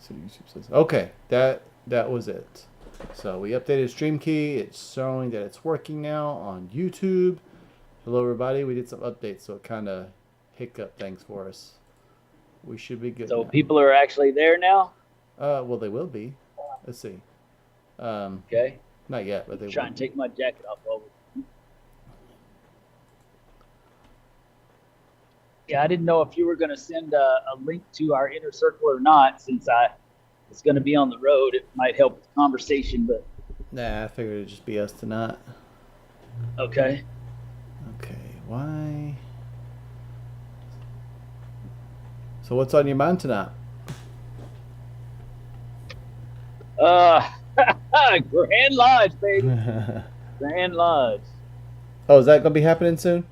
So YouTube says, okay, that was it. So we updated Stream Key. It's showing that it's working now on YouTube. Hello, everybody. We did some updates, so it kind of hiccup things for us. We should be good So now. people are actually there now? Well, they will be. Let's see. Okay. Not yet, but they will Try and be. take my jacket off over. Yeah, I didn't know if you were going to send a link to our inner circle or not, since I was going to be on the road. It might help with the conversation, but Nah, I figured it'd just be us tonight. okay. Okay, why? So what's on your mind tonight? Grand Lodge, baby. Oh, Grand Lodge. is that gonna be happening soon?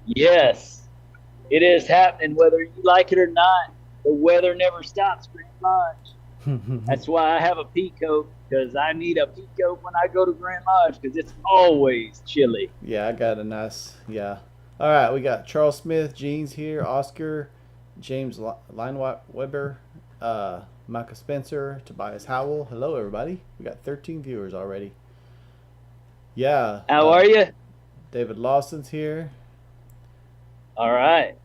Yes, it is happening, whether you like it or not. The weather never stops, Grand Lodge. That's why I have a peacoat, because I need a peacoat when I go to Grand Lodge, because it's always chilly. Yeah, I got a nice. Yeah. All right, we got Charles Smith, Jeans here, Oscar, James Weber, Micah Spencer, Tobias Howell. Hello, everybody. We got 13 viewers already. Yeah. How are you? David Lawson's here. All right.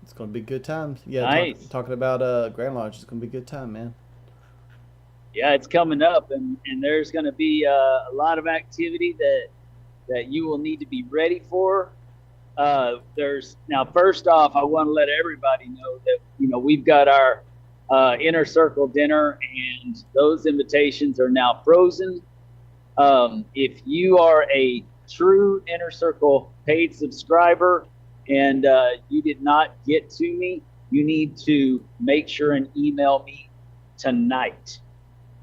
It's gonna be good times. Yeah, Nice. talking about Grand Lodge. It's gonna be a good time, man. Yeah, it's coming up, and there's going to be a lot of activity that you will need to be ready for. There's now, first off, I want to let everybody know that we've got our inner circle dinner, and those invitations are now frozen. If you are a true inner circle paid subscriber and you did not get to me, you need to make sure and email me tonight.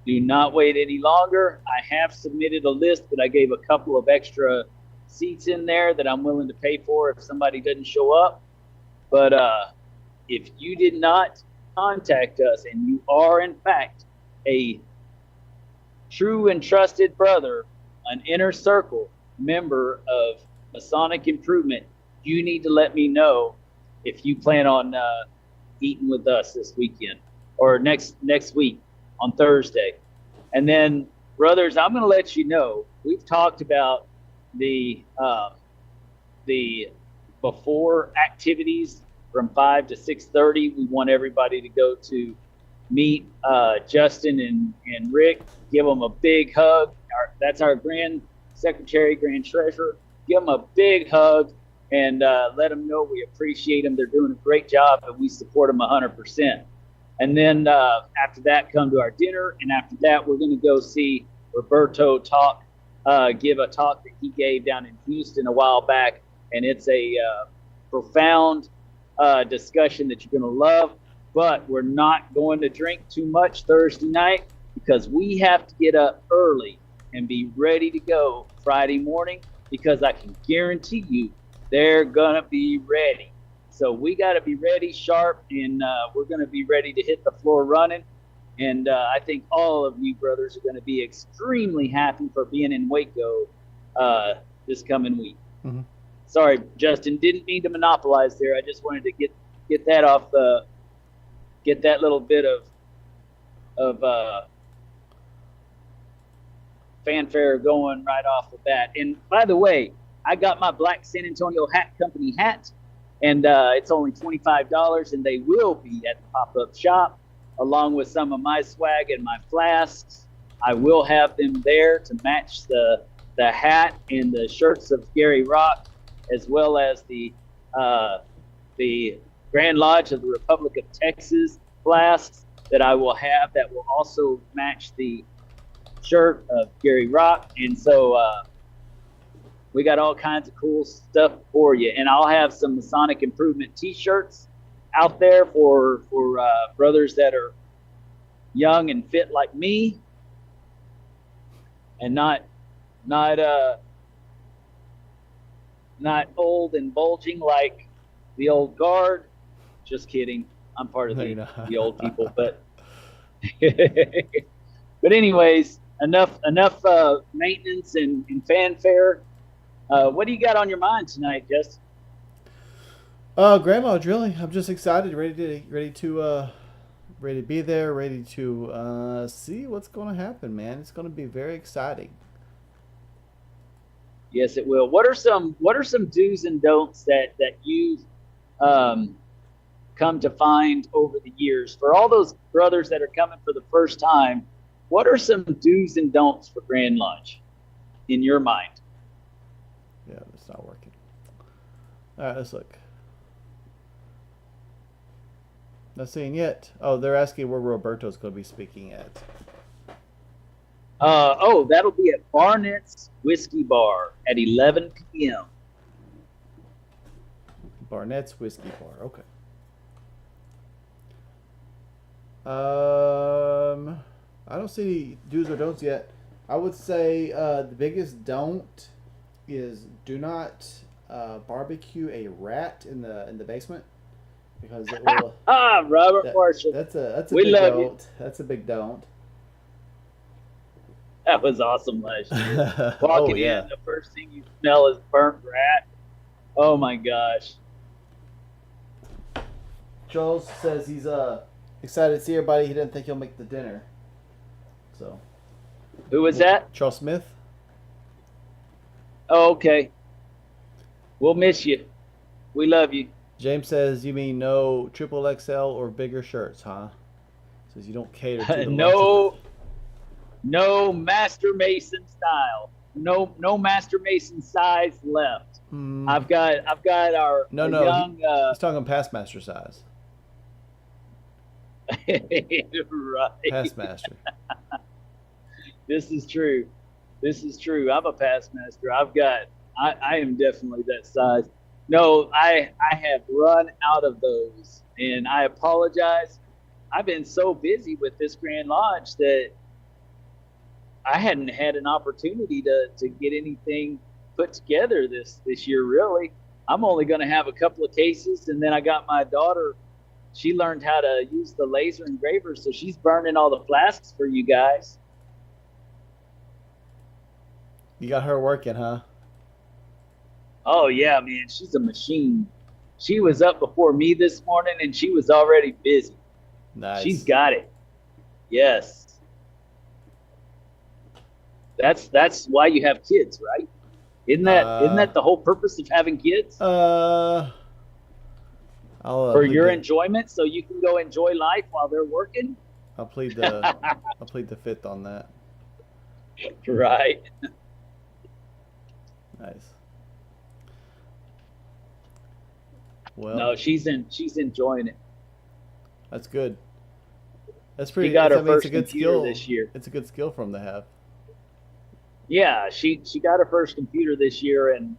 Do not wait any longer. I have submitted a list, but I gave a couple of extra seats in there that I'm willing to pay for if somebody doesn't show up. But if you did not contact us and you are, in fact, a true and trusted brother, an inner circle member of Masonic Improvement, you need to let me know if you plan on eating with us this weekend or next week on Thursday. And then, brothers, I'm going to let you know, we've talked about the before activities from 5 to 6:30. We want everybody to go to meet Justin and Rick, give them a big hug. That's our Grand Secretary, Grand Treasurer. Give them a big hug and let them know we appreciate them. They're doing a great job, and we support them 100%. And then after that, come to our dinner. And after that, we're going to go see Roberto give a talk that he gave down in Houston a while back. And it's a profound discussion that you're going to love. But we're not going to drink too much Thursday night, because we have to get up early and be ready to go Friday morning, because I can guarantee you they're going to be ready. So we got to be ready, sharp, and we're going to be ready to hit the floor running. And I think all of you brothers are going to be extremely happy for being in Waco this coming week. Mm-hmm. Sorry, Justin, didn't mean to monopolize there. I just wanted to get that off get that little bit of fanfare going right off the bat. And by the way, I got my Black San Antonio Hat Company hat, and it's only $25, and they will be at the pop-up shop along with some of my swag and my flasks. I will have them there to match the hat and the shirts of Gary Rock, as well as the Grand Lodge of the Republic of Texas flasks that I will have that will also match the shirt of Gary Rock. And so we got all kinds of cool stuff for you. And I'll have some Masonic Improvement t-shirts out there for brothers that are young and fit like me, and not old and bulging like the old guard. Just kidding. I'm part of the old people, but but anyways, enough maintenance and fanfare. What do you got on your mind tonight, Justin? Grandma drilling. I'm just excited, ready to be there, ready to see what's going to happen, man. It's going to be very exciting. Yes, it will. What are some do's and don'ts that you've um, come to find over the years for all those brothers that are coming for the first time? What are some do's and don'ts for Grand Lodge in your mind? Yeah, it's not working. All right, let's look. Not seeing yet. Oh, they're asking where Roberto's going to be speaking at. That'll be at Barnett's Whiskey Bar at 11 p.m. Barnett's Whiskey Bar. Okay. I don't see do's or don'ts yet. I would say the biggest don't is do not barbecue a rat in the basement because it will. Robert Marshall. That's a We big love don't. you. That's a big don't. That was awesome last year. Oh Walking yeah. in, the first thing you smell is burnt rat. Oh my gosh. Charles says he's excited to see everybody. He didn't think he'll make the dinner. So. Who was that? Charles Smith. Oh, okay. We'll miss you. We love you. James says, "You mean no triple XL or bigger shirts, huh?" Says you don't cater to the No Master Mason style. No Master Mason size left. I've got our No. young. He's talking past master size. Right. Past master. This is true. I'm a past master. I am definitely that size. No, I have run out of those, and I apologize. I've been so busy with this Grand Lodge that I hadn't had an opportunity to get anything put together this year, really. I'm only going to have a couple of cases, and then I got my daughter. She learned how to use the laser engraver, so she's burning all the flasks for you guys. You got her working, huh? Oh, yeah, man. She's a machine. She was up before me this morning, and she was already busy. Nice. She's got it. Yes. That's why you have kids, right? Isn't that the whole purpose of having kids? For your enjoyment, so you can go enjoy life while they're working? I'll plead the fifth on that. Right. Nice. Well, no, she's enjoying it. That's good. That's pretty. She got her it's first a good computer skill this year. It's a good skill for them to have. Yeah, she got her first computer this year, and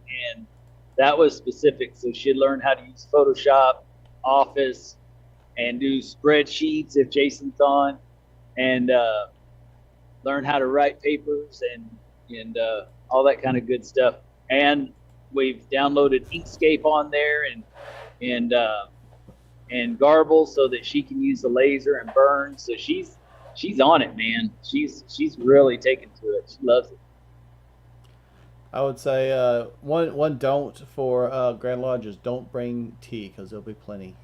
that was specific. So she learned how to use Photoshop, Office, and do spreadsheets if Jason's on, and learn how to write papers and all that kind of good stuff. And we've downloaded Inkscape on there and Garble so that she can use the laser and burn. So she's on it, man. She's really taken to it. She loves it. I would say one don't for Grand Lodge is don't bring tea because there'll be plenty.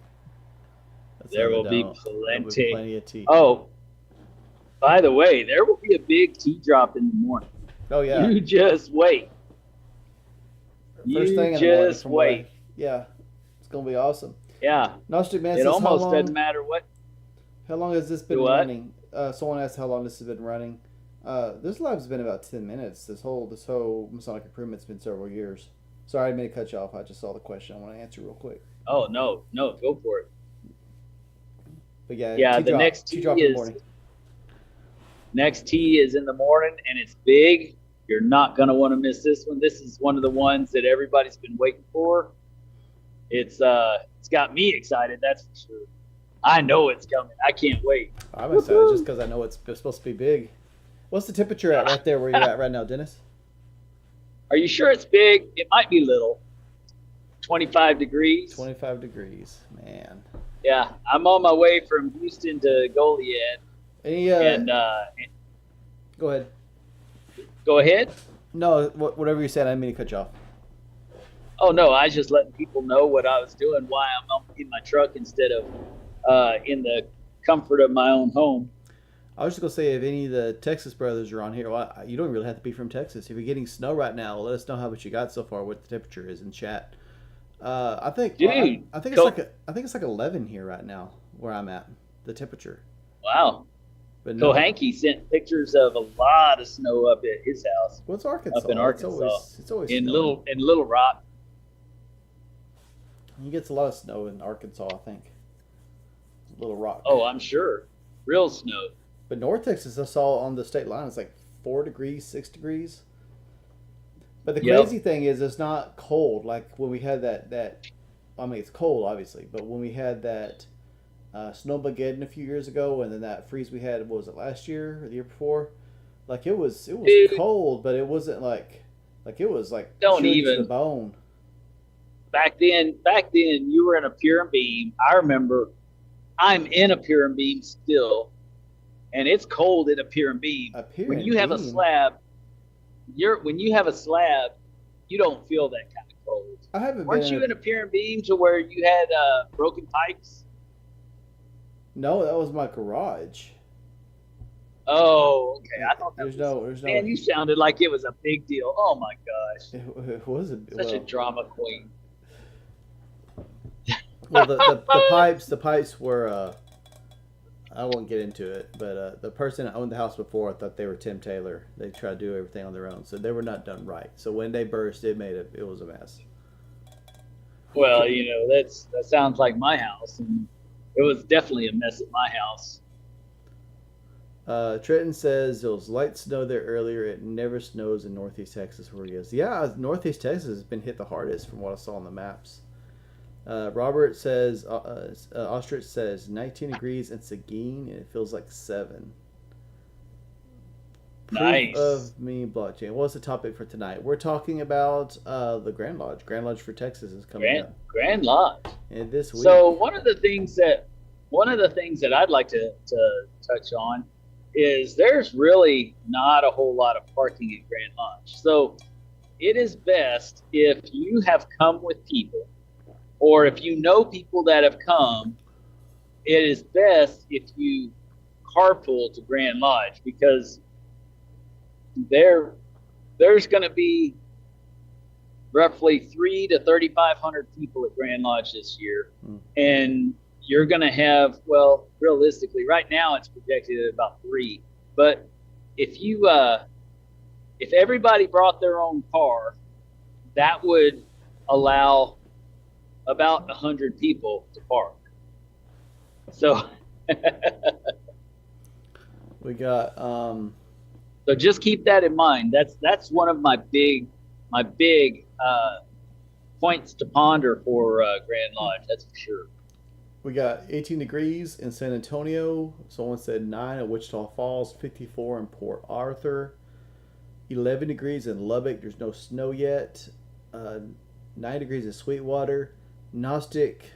There will be plenty of tea. Oh, by the way, there will be a big tea drop in the morning. Oh yeah. You just wait. First thing in the morning. Just wait. Yeah, it's gonna be awesome. Yeah. Nostradamus, it almost doesn't matter what. How long has this been running? Someone asked how long this has been running. This live's been about 10 minutes. This whole Masonic improvement's been several years. Sorry, I didn't mean to cut you off. I just saw the question. I want to answer real quick. Oh no, go for it. But yeah, the next tea is in the morning. Next tea is in the morning, and it's big. You're not gonna want to miss this one. This is one of the ones that everybody's been waiting for. It's got me excited. That's for sure. I know it's coming. I can't wait. I'm excited just because I know it's supposed to be big. What's the temperature at right there where you're at right now, Dennis? Are you sure it's big? It might be little. 25 degrees. 25 degrees, man. Yeah, I'm on my way from Houston to Goliad. Go ahead. Go ahead. No, whatever you said, I didn't mean to cut you off. Oh no, I was just letting people know what I was doing, why I'm in my truck instead of in the comfort of my own home. I was just gonna say, if any of the Texas brothers are on here, well, you don't really have to be from Texas. If you're getting snow right now, let us know how much you got so far. What the temperature is in chat. I think Dude, I think it's Co- I think it's like 11 here right now where I'm at. The temperature, wow. but no. Kohanke sent pictures of a lot of snow up at his house What's up in Arkansas? Arkansas It's always in snowing. Little Rock. He gets a lot of snow in Arkansas, I think. Little Rock. Oh, I'm sure. Real snow. But North Texas, I saw on the state line, it's like 4 degrees, 6 degrees. But the Yep. crazy thing is, it's not cold. Like when we had that. I mean, it's cold, obviously, but when we had that snowmageddon a few years ago, and then that freeze we had, what was it, last year or the year before? Like it was Dude, cold, but it wasn't like it was like don't chilling to the even. bone. Back then you were in a pure and beam. I remember I'm in a pure and beam still, and it's cold in a pure and beam. Up here When in you have a Beam, slab, when you have a slab, you don't feel that kind of cold. I haven't been Weren't in you a. in a pure and beam to where you had broken pipes? No, that was my garage. Oh, okay. I thought that was. There's no. Man, you sounded like it was a big deal. Oh my gosh, It was a such a well. drama queen. Well, the pipes were. I won't get into it, but the person that owned the house before thought they were Tim Taylor. They tried to do everything on their own, so they were not done right. So when they burst, it was a mess. Well, that sounds like my house, and it was definitely a mess at my house. Trenton says there was light snow there earlier. It never snows in Northeast Texas where he is. Yeah, Northeast Texas has been hit the hardest from what I saw on the maps. Robert says, Ostrich says 19 degrees in Seguin and it feels like 7. Proof Nice. of me blockchain. What's the topic for tonight? We're talking about the Grand Lodge. Grand Lodge for Texas is coming up Grand Lodge. and this week. So one of the things that I'd like to touch on is there's really not a whole lot of parking at Grand Lodge. So it is best if you have come with people, or if you know people that have come, it is best if you carpool to Grand Lodge, because there there's going to be roughly 3 to 3,500 people at Grand Lodge this year, and you're going to have, well, realistically, right now it's projected at about 3. But if everybody brought their own car, that would allow about 100 people to park. So We got so just keep that in mind. That's one of my big points to ponder for Grand Lodge. That's for sure. we got 18 degrees in San Antonio. Someone said 9 at Wichita Falls, 54 in Port Arthur, 11 degrees in Lubbock. There's no snow yet. 9 degrees in Sweetwater. Gnostic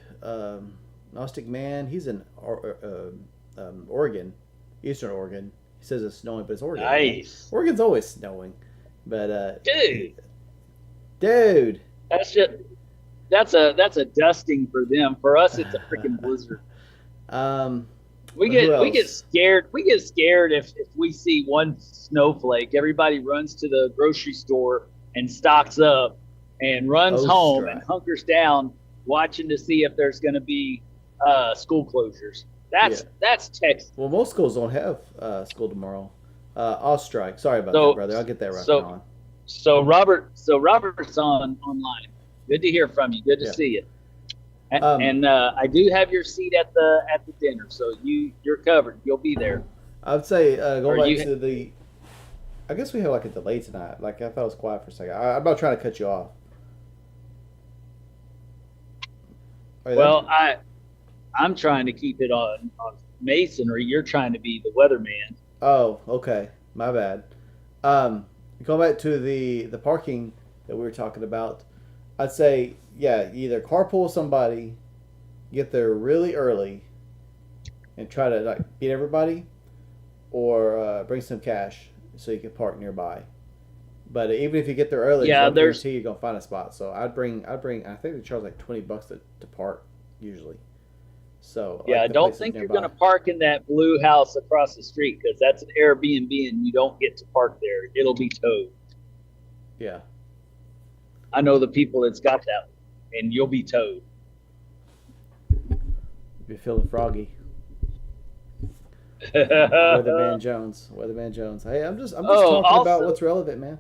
man. He's in Oregon, Eastern Oregon. He says it's snowing, but it's Oregon. Nice, Man. Oregon's always snowing, but dude. dude, That's just that's a dusting for them. For us, it's a freaking blizzard. um, We who get we get else? scared. We get scared if we see one snowflake. Everybody runs to the grocery store and stocks up and runs home and Ostrai. hunkers down, watching to see if there's going to be school closures. Yeah. That's Texas. Well, most schools don't have school tomorrow. I'll strike. Sorry about that, So brother. I'll get that right so on. Robert's online. Good to hear from you. Good to Yeah. see you. Um, And I do have your seat at the dinner, so you're covered. You'll be there. I would say going Are back you? to the. I guess we have like a delay tonight. Like I thought it was quiet for a second. I'm not trying to cut you off. Are you there? Well, I'm trying to keep it on masonry. You're trying to be the weatherman. Oh, okay. My bad. Going back to the parking that we were talking about, I'd say yeah, either carpool somebody, get there really early, and try to like beat everybody, or bring some cash so you can park nearby. But even if you get there early, there's Yeah, no there's guarantee you're gonna find a spot. So I'd bring. I think they charge like $20 to park usually. So yeah. like I the don't places think you're going nearby. to park in that blue house across the street because that's an Airbnb and you don't get to park there. It'll be towed. Yeah, I know the people that's got that, and you'll be towed. if you're feeling froggy. Weatherman Jones. Weatherman Jones. Hey, I'm just Oh, talking about also, what's relevant, man.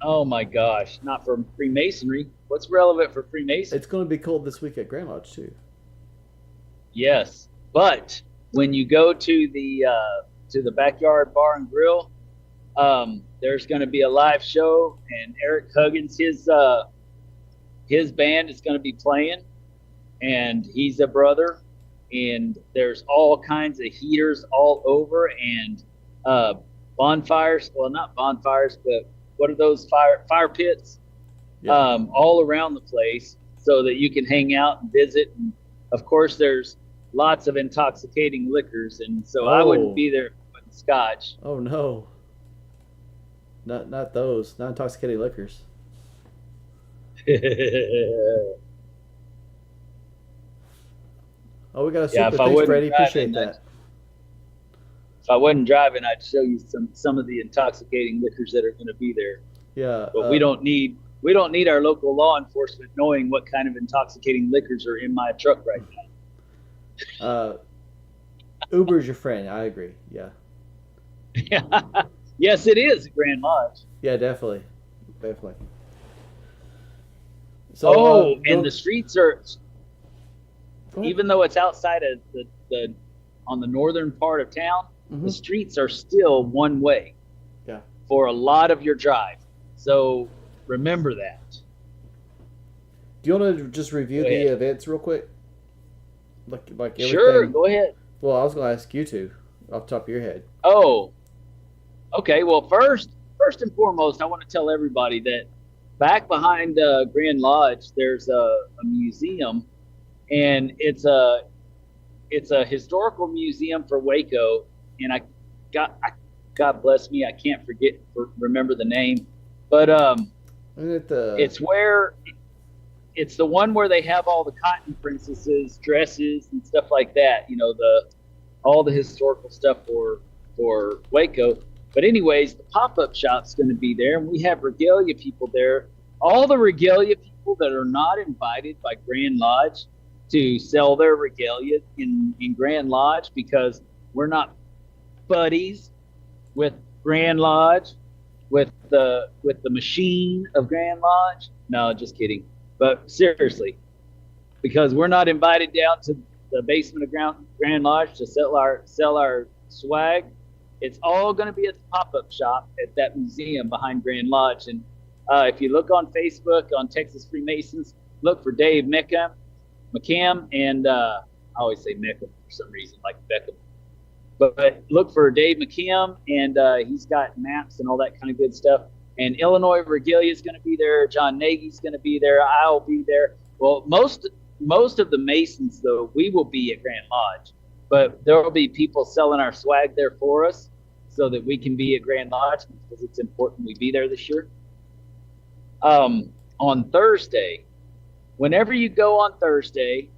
oh my gosh, not for Freemasonry. What's relevant for Freemasonry? It's gonna be cold this week at Grand Lodge too. Yes, but when you go to the backyard bar and grill, there's going to be a live show, and Eric Huggins, his band is going to be playing, and he's a brother, and there's all kinds of heaters all over, and uh, bonfires. Well, not bonfires, but what are those fire pits? Yep. All around the place so that you can hang out and visit. And of course, there's lots of intoxicating liquors, and so I wouldn't Oh. be there with scotch. Oh no. Not those. Not intoxicating liquors. Oh, we got a Yeah, super. Thanks, Freddie. Appreciate that. if I wasn't driving, I'd show you some of the intoxicating liquors that are going to be there. Yeah. But we don't need our local law enforcement knowing what kind of intoxicating liquors are in my truck right Uh, Uber's your friend. I agree. Yeah. now. Yes, it is Grand Lodge. Yeah, definitely. Definitely. So, Oh, and go, the streets are, go ahead. even though it's outside of the on the northern part of town, the Hmm. streets are still one way Yeah. for a lot of your drive. So remember that. Do you want to just review Go the ahead. events real quick? Like Sure, everything. go ahead. Well, I was going to ask you to, off the top of your head. Oh, okay. Well, first and foremost, I want to tell everybody that back behind Grand Lodge, there's a museum, and it's a historical museum for Waco. And God bless me, I can't remember the name, but Isn't it the it's where it's the one where they have all the cotton princesses dresses and stuff like that. You know, the all the historical stuff for Waco. But anyways, the pop-up shop's going to be there, and we have regalia people there. All the regalia people that are not invited by Grand Lodge to sell their regalia in Grand Lodge because we're not buddies with Grand Lodge, with the machine of Grand Lodge. No, just kidding. But seriously, because we're not invited down to the basement of Grand Lodge to sell our swag. It's all going to be at the pop-up shop at that museum behind Grand Lodge. And if you look on Facebook on Texas Freemasons, look for Dave McCam, and I always say Meckham for some reason, like Beckham. But look for Dave McCam, and he's got maps and all that kind of good stuff. And Illinois Regalia is going to be there. John Nagy's going to be there. I'll be there. Well, most of the Masons, though, we will be at Grand Lodge, but there will be people selling our swag there for us so that we can be at Grand Lodge because it's important we be there this year. On Thursday, whenever you go on Thursday,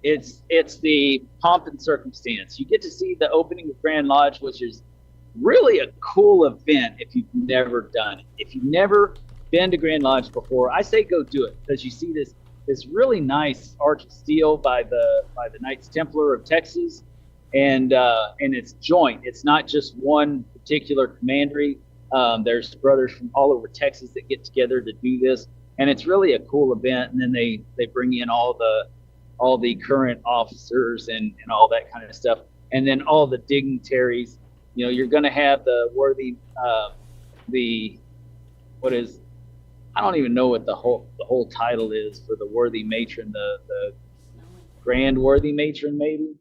it's the pomp and circumstance. You get to see the opening of Grand Lodge, which is really a cool event if you've never done it. If you've never been to Grand Lodge before, I say go do it because you see this really nice arch of steel by the Knights Templar of Texas, and it's joint. It's not just one particular commandery. There's brothers from all over Texas that get together to do this, and it's really a cool event. And then they bring in all the current officers and all that kind of stuff, and then all the dignitaries. You know, you're going to have the worthy, what is, I don't even know what the whole title is for the worthy matron, the grand worthy matron maybe,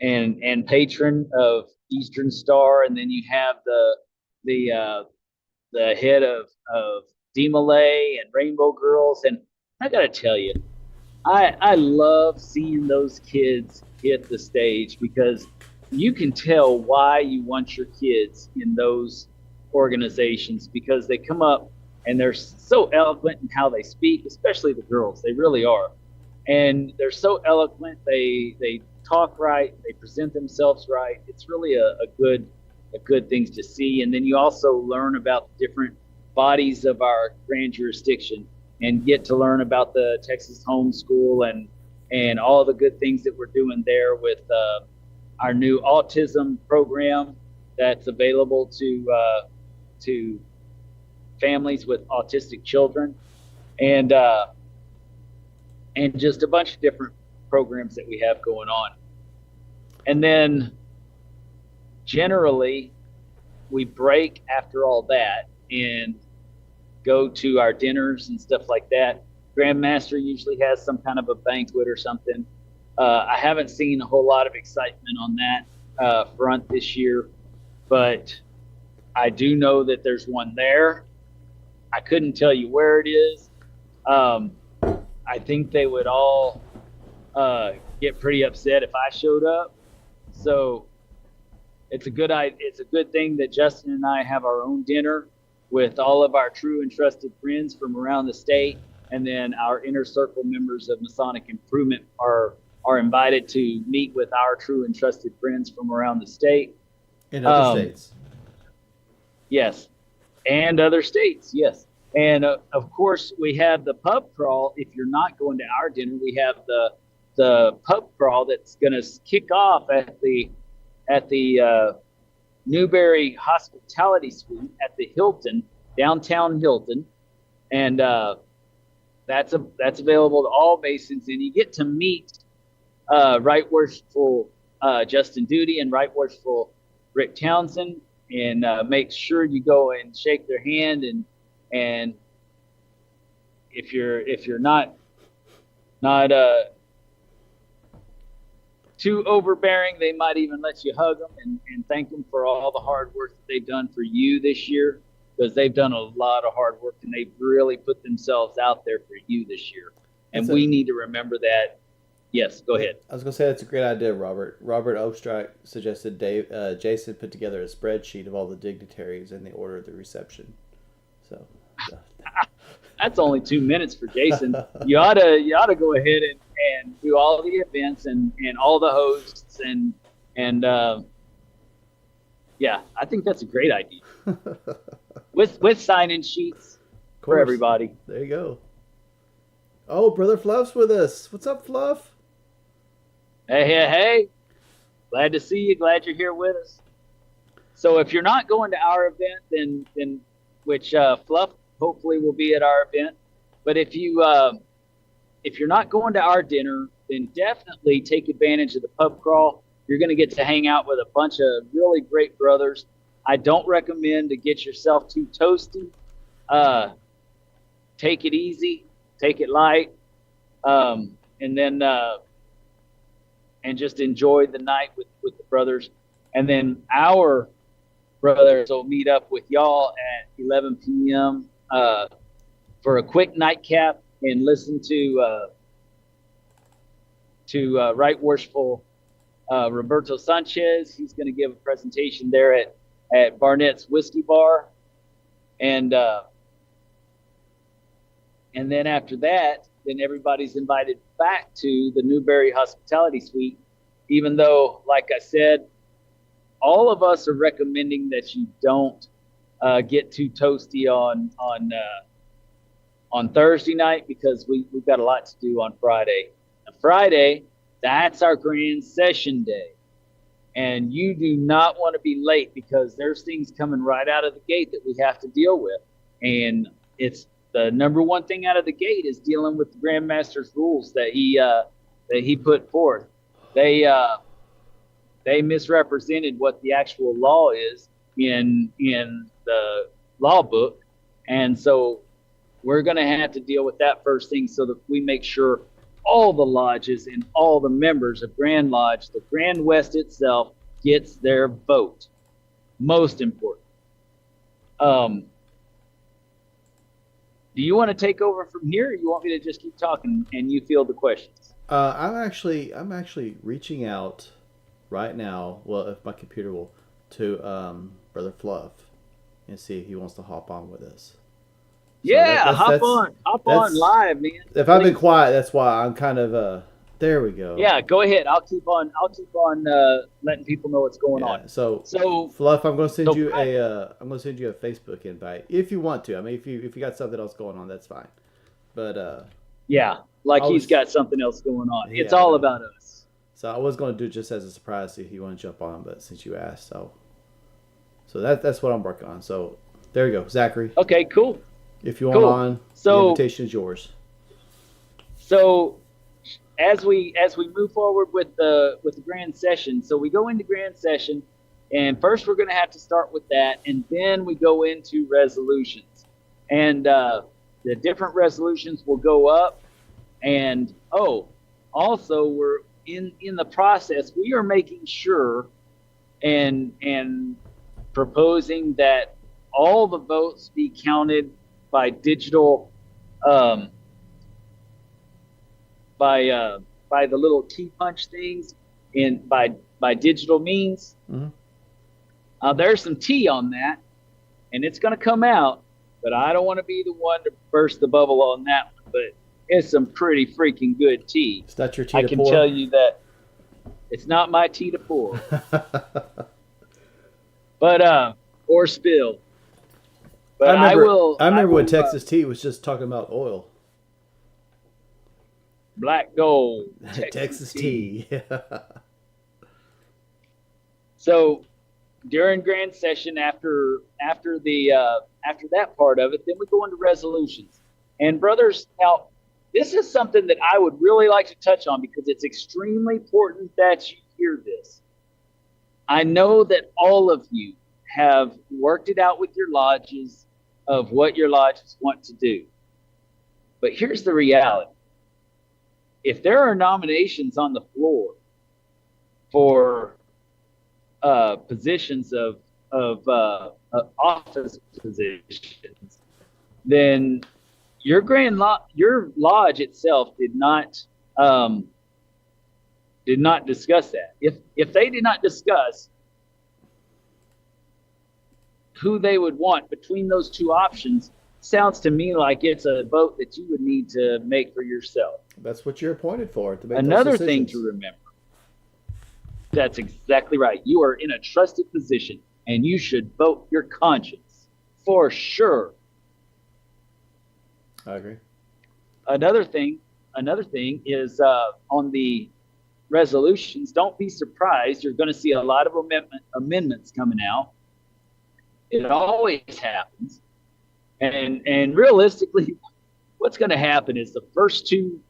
and patron of Eastern Star, and then you have the head of DeMolay and Rainbow Girls, and I got to tell you, I love seeing those kids hit the stage because you can tell why you want your kids in those organizations because they come up and they're so eloquent in how they speak, especially the girls. They really are. And they're so eloquent. They talk right. They present themselves right. It's really a good things to see. And then you also learn about the different bodies of our grand jurisdiction and get to learn about the Texas homeschool and all the good things that we're doing there with our new autism program that's available to families with autistic children, and just a bunch of different programs that we have going on. And then generally we break after all that and go to our dinners and stuff like that. Grandmaster usually has some kind of a banquet or something. I haven't seen a whole lot of excitement on that front this year, but I do know that there's one there. I couldn't tell you where it is. I think they would all get pretty upset if I showed up. So it's a good thing that Justin and I have our own dinner with all of our true and trusted friends from around the state, and then our inner circle members of Masonic Improvement are invited to meet with our true and trusted friends from around the state. In other states. Yes. And other states, yes. And of course, we have the pub crawl. If you're not going to our dinner, we have the pub crawl that's going to kick off at the Newberry Hospitality Suite at the Hilton, downtown Hilton, and that's available to all Masons, and you get to meet Right Worshipful Justin Duty and Right Worshipful Rick Townsend, and make sure you go and shake their hand, and if you're not too overbearing, they might even let you hug them and thank them for all the hard work that they've done for you this year, because they've done a lot of hard work and they've really put themselves out there for you this year. And we need to remember that. Yes, go ahead. I was going to say that's a great idea, Robert. Robert Oakstrike suggested Jason put together a spreadsheet of all the dignitaries and the order of the reception. So that's only 2 minutes for Jason. You ought to go ahead and do all the events and all the hosts and yeah, I think that's a great idea. with sign-in sheets for everybody. There you go. Oh, Brother Fluff's with us. What's up, Fluff? Hey. Glad to see you. Glad you're here with us. So if you're not going to our event, then which Fluff hopefully will be at our event. But if you're not going to our dinner, then definitely take advantage of the pub crawl. You're going to get to hang out with a bunch of really great brothers. I don't recommend to get yourself too toasty. Take it easy, take it light, and then and just enjoy the night with the brothers. And then our brothers will meet up with y'all at 11 p.m. For a quick nightcap and listen to Right Worshipful Roberto Sanchez. He's going to give a presentation there at Barnett's Whiskey Bar, and then after that, then everybody's invited back to the Newberry Hospitality Suite. Even though, like I said, all of us are recommending that you don't get too toasty on Thursday night, because we've got a lot to do on Friday. And Friday, that's our grand session day. And you do not want to be late, because there's things coming right out of the gate that we have to deal with. And it's the number one thing out of the gate is dealing with the Grandmaster's rules that he put forth. They misrepresented what the actual law is in the law book. And so we're going to have to deal with that first thing, so that we make sure all the lodges and all the members of Grand Lodge, the Grand West itself, gets their vote. Most important. Do you want to take over from here, or you want me to just keep talking and you field the questions? I'm actually reaching out right now. Well, if my computer will, to Brother Fluff, and see if he wants to hop on with us. Yeah, hop on live, man. If I've been quiet, that's why I'm kind of there we go. Yeah, go ahead. I'll keep on letting people know what's going on. So Fluff, I'm going to send you a Facebook invite if you want to. I mean, if you got something else going on, that's fine. But yeah, he's got something else going on. It's all about us. So I was going to do it just as a surprise, see if you want to jump on, but since you asked, so that's what I'm working on. So there you go, Zachary. Okay, cool. If you want on, the invitation is yours. So as we move forward with the grand session, so we go into grand session, and first we're going to have to start with that, and then we go into resolutions, and the different resolutions will go up, and also we're in the process. We are making sure and proposing that all the votes be counted by digital, by the little key punch things, and by digital means. Mm-hmm. There's some tea on that, and it's going to come out, but I don't want to be the one to burst the bubble on that one. But it's some pretty freaking good tea. It's not your tea to pour? I can tell you that it's not my tea to pour. But or spill. But I remember when Texas Tea was just talking about oil. Black gold. Texas tea. So during grand session, after that part of it, then we go into resolutions. And brothers, now this is something that I would really like to touch on because it's extremely important that you hear this. I know that all of you have worked it out with your lodges of what your lodges want to do. But here's the reality. If there are nominations on the floor for positions of office positions, then your lodge itself did not discuss that. If they did not discuss who they would want between those two options, sounds to me like it's a vote that you would need to make for yourself. That's what you're appointed for, to make Another those thing to remember. That's exactly right. You are in a trusted position, and you should vote your conscience for sure. I agree. Another thing is on the resolutions. Don't be surprised. You're going to see a lot of amendments coming out. It always happens. And realistically, what's going to happen is the first two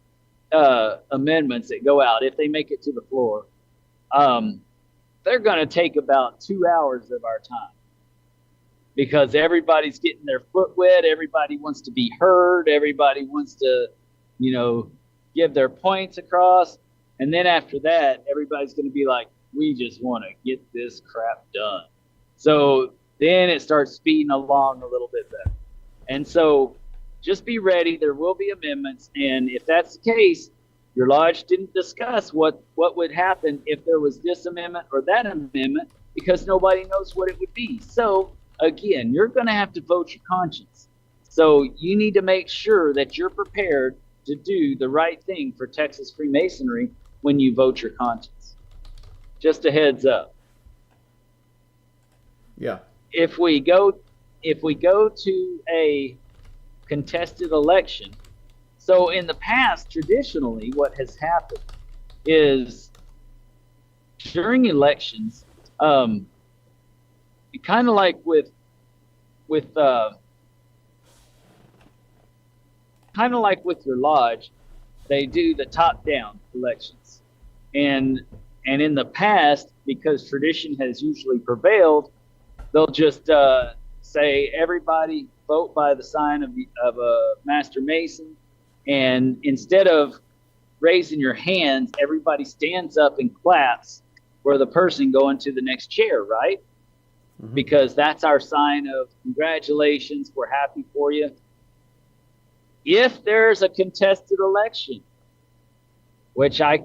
amendments that go out, if they make it to the floor, they're going to take about 2 hours of our time because everybody's getting their foot wet. Everybody wants to be heard. Everybody wants to, give their points across. And then after that, everybody's going to be like, we just want to get this crap done. So then it starts speeding along a little bit better. And so just be ready. There will be amendments. And if that's the case, your lodge didn't discuss what would happen if there was this amendment or that amendment because nobody knows what it would be. So again, you're going to have to vote your conscience. So you need to make sure that you're prepared to do the right thing for Texas Freemasonry when you vote your conscience. Just a heads up. Yeah. If we go to a contested election, so in the past, traditionally, what has happened is during elections, kind of like with your lodge, they do the top-down elections, and in the past, because tradition has usually prevailed, they'll just say everybody vote by the sign of a Master Mason, and instead of raising your hands, everybody stands up and claps for the person going to the next chair, right? Mm-hmm. Because that's our sign of congratulations, we're happy for you. If there's a contested election, which I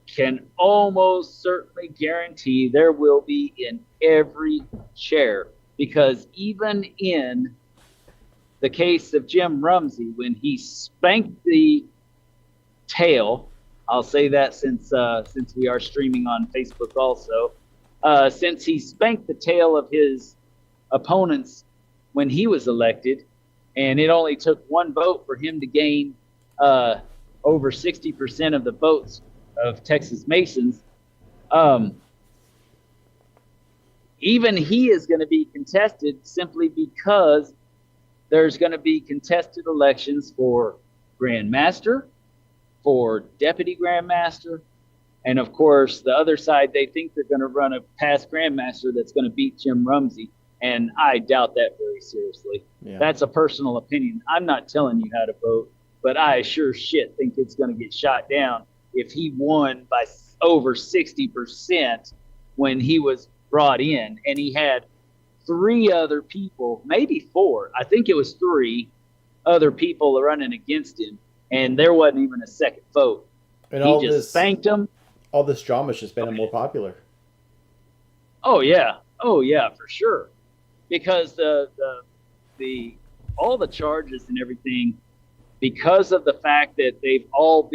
can almost certainly guarantee there will be in every chair because even in the case of Jim Rumsey, when he spanked the tail, I'll say that since we are streaming on Facebook also, since he spanked the tail of his opponents when he was elected, and it only took one vote for him to gain over 60% of the votes of Texas Masons. Even he is going to be contested simply because there's going to be contested elections for Grand Master, for Deputy Grand Master, and of course, the other side, they think they're going to run a past Grand Master that's going to beat Jim Rumsey, and I doubt that very seriously. Yeah. That's a personal opinion. I'm not telling you how to vote, but I sure shit think it's going to get shot down if he won by over 60% when he was brought in, and he had 3 other people, maybe 4, I think it was 3 other people running against him, and there wasn't even a second vote. And he just spanked him. All this drama just made him more popular. Oh yeah, for sure. Because the all the charges and everything, because of the fact that they've all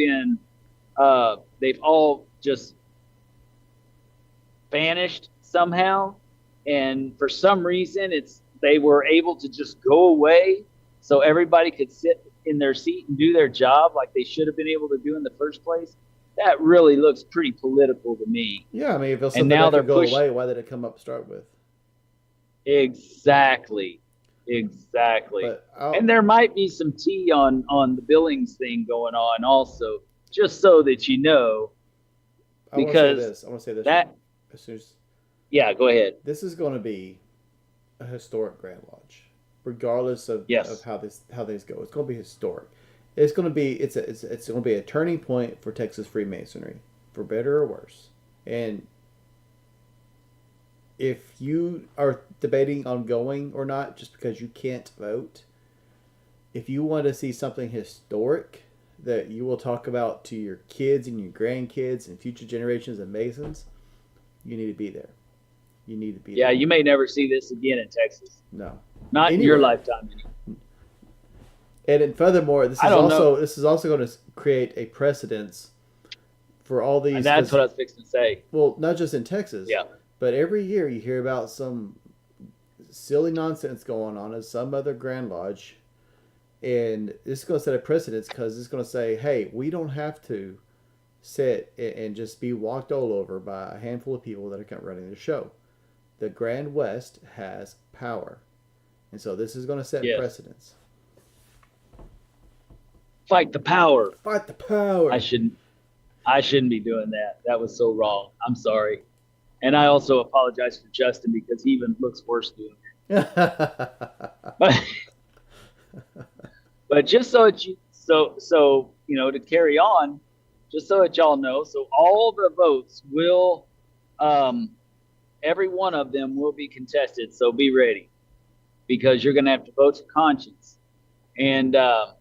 just vanished somehow, and for some reason they were able to just go away so everybody could sit in their seat and do their job like they should have been able to do in the first place. That really looks pretty political to me. Yeah, I mean, if it was something that could go away, why did it come up to start with? Exactly. And there might be some tea on the Billings thing going on also, just so that you know. Because I want to say this. That, as soon as, yeah, go ahead. This is going to be a historic Grand Lodge, regardless of how these go. It's going to be historic. It's going to be it's going to be a turning point for Texas Freemasonry, for better or worse. And if you are debating on going or not just because you can't vote, if you want to see something historic that you will talk about to your kids and your grandkids and future generations of Masons, you need to be there. You need to be there. Yeah, you may never see this again in Texas. No. Not in your lifetime anymore. And furthermore, this is also going to create a precedence for all these. And that's what I was fixing to say. Well, not just in Texas. Yeah. But every year you hear about some silly nonsense going on at some other Grand Lodge, and this is going to set a precedence because it's going to say, "Hey, we don't have to sit and just be walked all over by a handful of people that are running the show. The Grand West has power, and so this is going to set precedence." Fight the power. Fight the power. I shouldn't be doing that. That was so wrong. I'm sorry. And I also apologize for Justin because he even looks worse doing it. But just so that to carry on, just so that y'all know, so all the votes will, every one of them will be contested. So be ready, because you're going to have to vote to conscience. And I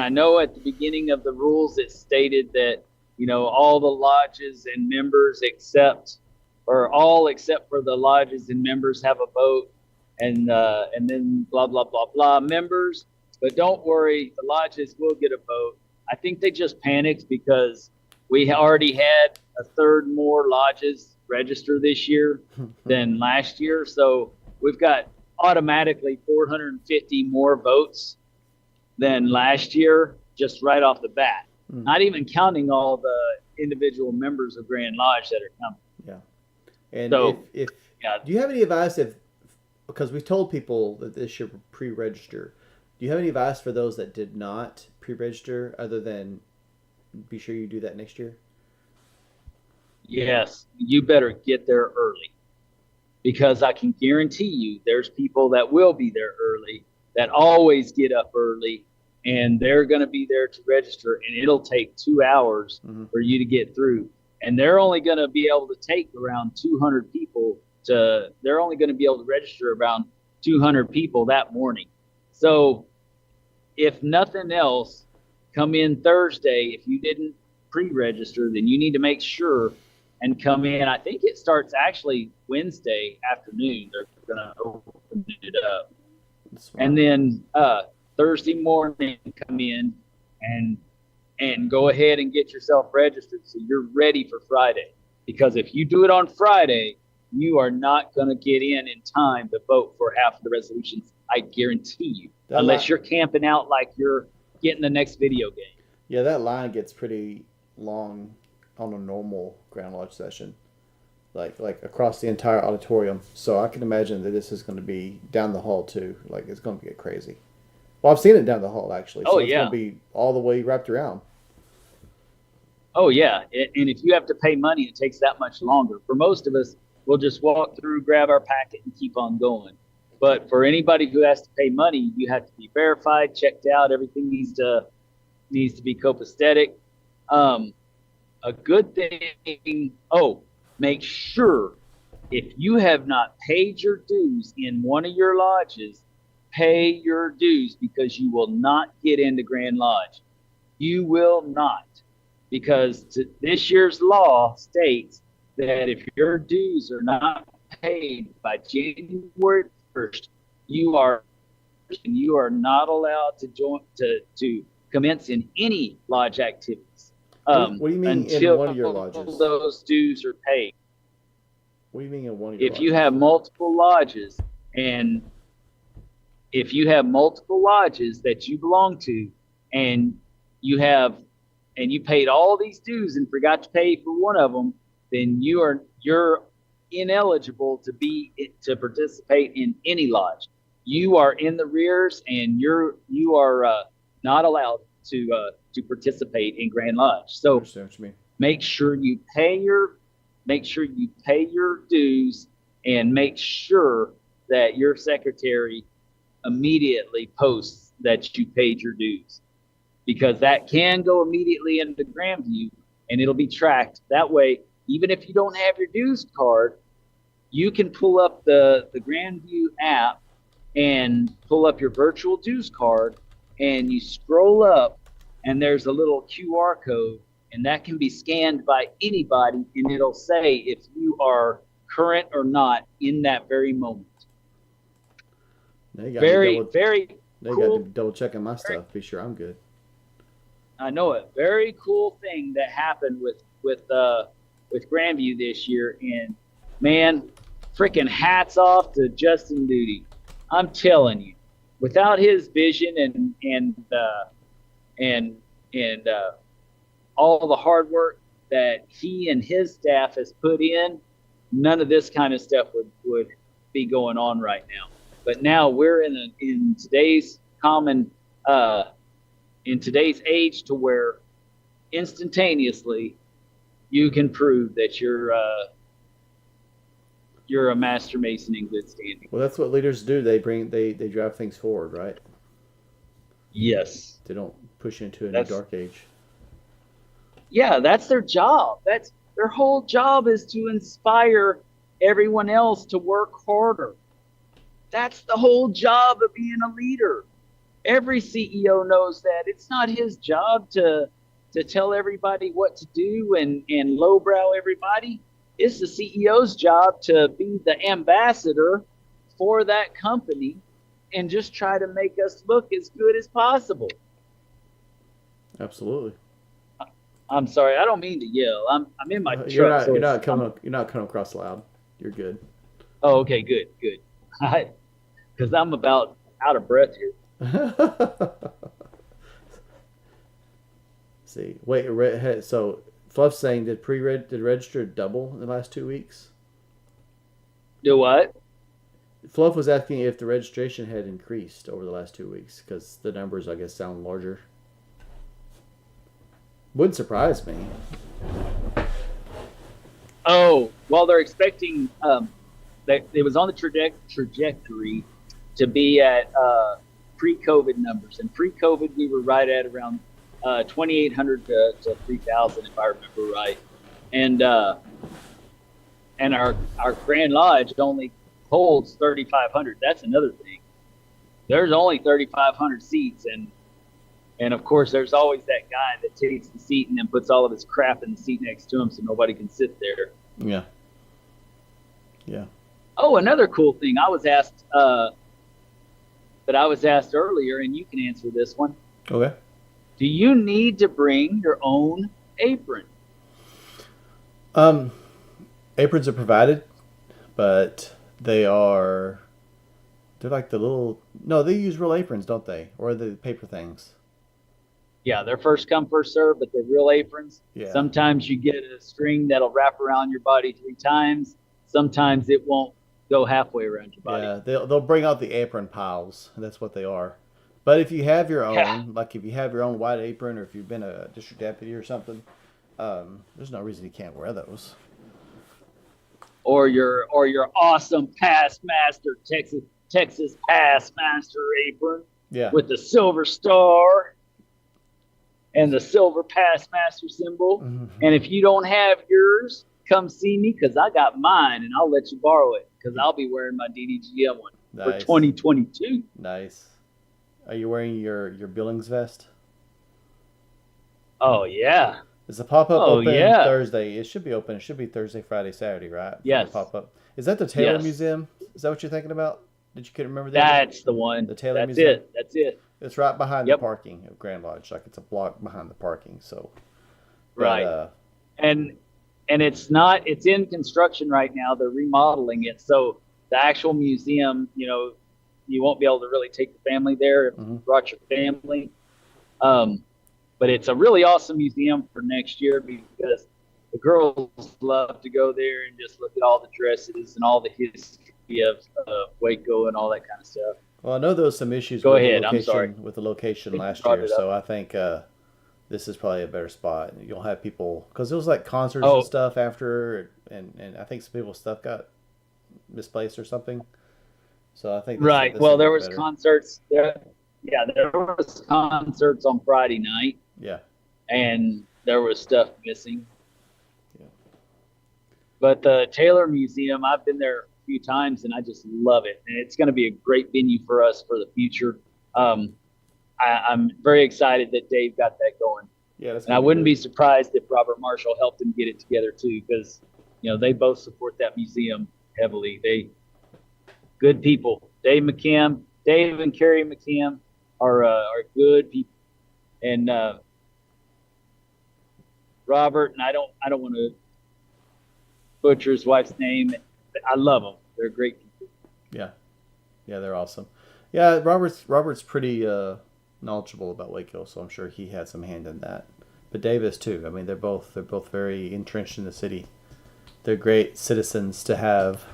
know at the beginning of the rules it stated that, all the lodges and members except for the lodges and members have a vote, and then blah, blah, blah, blah members. But don't worry, the lodges will get a vote. I think they just panicked because we already had a third more lodges register this year than last year. So we've got automatically 450 more votes than last year, just right off the bat. Not even counting all the individual members of Grand Lodge that are coming. Yeah. And so, if do you have any advice because we told people that this should pre-register, do you have any advice for those that did not pre-register other than be sure you do that next year? Yes, you better get there early, because I can guarantee you there's people that will be there early that always get up early, and they're going to be there to register, and it'll take 2 hours for you to get through. And they're only going to be able to take around 200 people they're only going to be able to register around 200 people that morning. So if nothing else, come in Thursday. If you didn't pre-register, then you need to make sure and come in. I think it starts actually Wednesday afternoon. They're going to open it up. And then Thursday morning, come in and go ahead and get yourself registered so you're ready for Friday. Because if you do it on Friday, you are not going to get in time to vote for half of the resolutions. I guarantee you, unless you're camping out like you're getting the next video game. Yeah, that line gets pretty long on a normal Grand Lodge session, like across the entire auditorium. So I can imagine that this is going to be down the hall too. Like it's going to get crazy. Well, I've seen it down the hall actually. So it's going to be all the way wrapped around. Oh yeah, and if you have to pay money, it takes that much longer. For most of us, we'll just walk through, grab our packet, and keep on going. But for anybody who has to pay money, you have to be verified, checked out. Everything needs to be copacetic. A good thing. Oh, make sure if you have not paid your dues in one of your lodges, pay your dues, because you will not get into Grand Lodge. You will not, because this year's law states that if your dues are not paid by January 1st, you are not allowed to join to commence in any lodge activities. What do you mean in one of your lodges? Those dues are paid. What do you mean in one of your lodges? If you have multiple lodges, and if you have multiple lodges that you belong to, and you paid all these dues and forgot to pay for one of them, then you're ineligible to participate in any lodge. You are in the rears, and you are not allowed to participate in Grand Lodge. So make sure you pay your dues, and make sure that your secretary immediately posts that you paid your dues, because that can go immediately into Grandview and it'll be tracked. That way, even if you don't have your dues card, you can pull up the Grandview app and pull up your virtual dues card, and you scroll up and there's a little QR code, and that can be scanned by anybody, and it'll say if you are current or not in that very moment. Very cool. Got to double checking my stuff, be sure I'm good. I know it. Very cool thing that happened with Grandview this year, and man, freaking hats off to Justin Duty. I'm telling you, without his vision and all the hard work that he and his staff has put in, none of this kind of stuff would be going on right now. But now we're in today's age to where instantaneously you can prove that you're a Master Mason in good standing. Well, that's what leaders do. They drive things forward, right? Yes. They don't push into a new dark age. Yeah, that's their job. That's their whole job, is to inspire everyone else to work harder. That's the whole job of being a leader. Every CEO knows that. It's not his job to tell everybody what to do and lowbrow everybody. It's the CEO's job to be the ambassador for that company and just try to make us look as good as possible. Absolutely. I'm sorry, I don't mean to yell. I'm in my truck. You're not coming across loud. You're good. Oh, okay, good. Because I'm about out of breath here. See, wait. So Fluff's saying did register double in the last 2 weeks? Do what? Fluff was asking if the registration had increased over the last 2 weeks, because the numbers, I guess, sound larger. Wouldn't surprise me. Oh, well, they're expecting that it was on the trajectory to be at pre-COVID numbers, and pre-COVID we were right at around 2,800 to 3,000, if I remember right, and our Grand Lodge only holds 3,500. That's another thing. There's only 3,500 seats, And of course, there's always that guy that takes the seat and then puts all of his crap in the seat next to him so nobody can sit there. Yeah. Yeah. Oh, another cool thing I was asked earlier, and you can answer this one. Okay. Do you need to bring your own apron? Aprons are provided, but they're like the little, no, they use real aprons, don't they? Or the paper things. Yeah, they're first come, first serve, but they're real aprons. Yeah. Sometimes you get a string that'll wrap around your body 3 times. Sometimes it won't go halfway around your body. Yeah, they'll bring out the apron piles. That's what they are. But if you have your own, like if you have your own white apron, or if you've been a district deputy or something, there's no reason you can't wear those. Or your awesome past master Texas past master apron. Yeah. With the silver star and the silver past master symbol. Mm-hmm. And if you don't have yours, come see me because I got mine and I'll let you borrow it because I'll be wearing my DDGM one for 2022. Nice. Are you wearing your Billings vest? Oh, yeah. Is the pop-up open Thursday? It should be open. It should be Thursday, Friday, Saturday, right? Yes. Pop-up. Is that the Taylor Museum? Is that what you're thinking about? Did you remember that? That's the one. The Taylor Museum? That's it. It's right behind the parking of Grand Lodge. Like it's a block behind the parking. So. Right. And it's in construction right now. They're remodeling it. So the actual museum, you won't be able to really take the family there if you brought your family. But it's a really awesome museum for next year because the girls love to go there and just look at all the dresses and all the history of Waco and all that kind of stuff. Well, I know there was some issues with the location last year, so I think this is probably a better spot. You'll have people, because there was like concerts and stuff after, and I think some people's stuff got misplaced or something. So I think this well, there was concerts there. Yeah, there was concerts on Friday night. Yeah. And there was stuff missing. Yeah. But the Taylor Museum, I've been there a few times and I just love it. And it's going to be a great venue for us for the future. I'm very excited that Dave got that going. Yeah. And I wouldn't be surprised if Robert Marshall helped him get it together too, because, they both support that museum heavily. Good people. Dave and Carrie McKim are good people. And Robert, and I don't want to butcher his wife's name. I love them. They're great people. Yeah, they're awesome. Yeah, Robert's pretty knowledgeable about Waco, so I'm sure he had some hand in that. But Davis too. I mean, they're both very entrenched in the city. They're great citizens to have.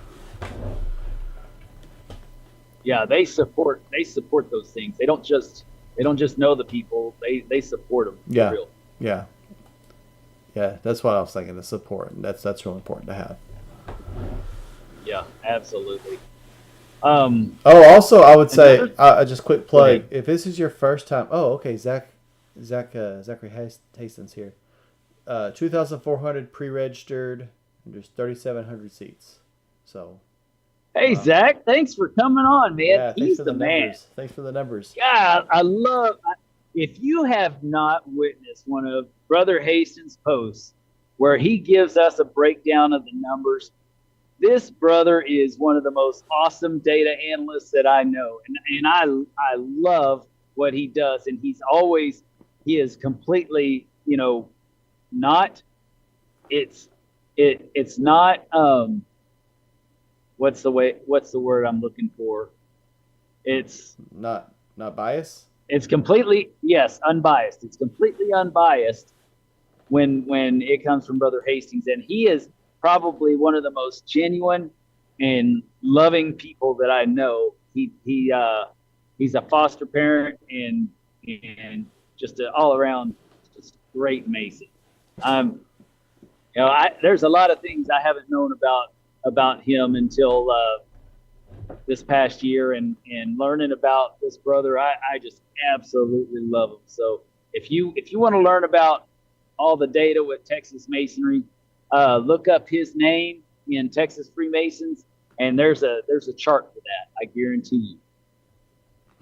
Yeah, they support those things. They don't just know the people. They support them. Yeah. For real. Yeah, that's what I was thinking. The support. That's really important to have. Yeah, absolutely. Also, I would say, just quick plug. If this is your first time, okay, Zachary Hastings here. 2,400 pre-registered. And there's 3,700 seats. So. Hey, Zach, thanks for coming on, man. Yeah, He's the man. Numbers. Thanks for the numbers. Yeah, if you have not witnessed one of Brother Hastings' posts where he gives us a breakdown of the numbers, this brother is one of the most awesome data analysts that I know. And I love what he does. And he is completely, not, it's not, what's the word I'm looking for? It's not biased. It's completely, unbiased. It's completely unbiased when it comes from Brother Hastings, and he is probably one of the most genuine and loving people that I know. He's a foster parent and just an all around just great Mason. There's a lot of things I haven't known about him until this past year, and learning about this brother, I just absolutely love him. So if you want to learn about all the data with Texas Masonry, look up his name in Texas Freemasons, and there's a chart for that. I guarantee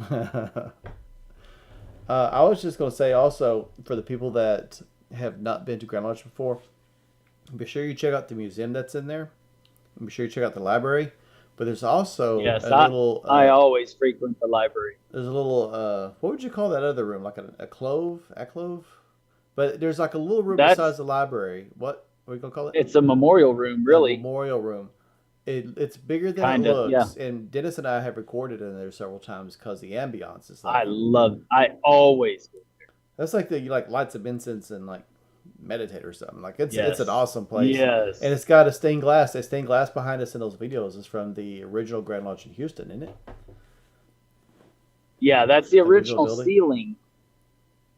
you. I was just going to say also for the people that have not been to Grand Lodge before, be sure you check out the museum that's in there. Be sure you check out the library. But there's also Yes, a little. I always frequent the library. There's a little. What would you call that other room? Like a clove? A clove? But there's like a little room besides the library. What are you gonna call it? It's a memorial room, really. A memorial room. It's bigger than Kind it of, yeah. looks. And Dennis and I have recorded in there several times because the ambiance is I like. love. I always go there. That's like you like light some incense and like meditate or something. Like it's an Yes. awesome place. Yes. And it's got a stained glass. That stained glass behind us in those videos is from the original Grand Lodge in Houston, isn't it? Yeah, that's the original building. ceiling.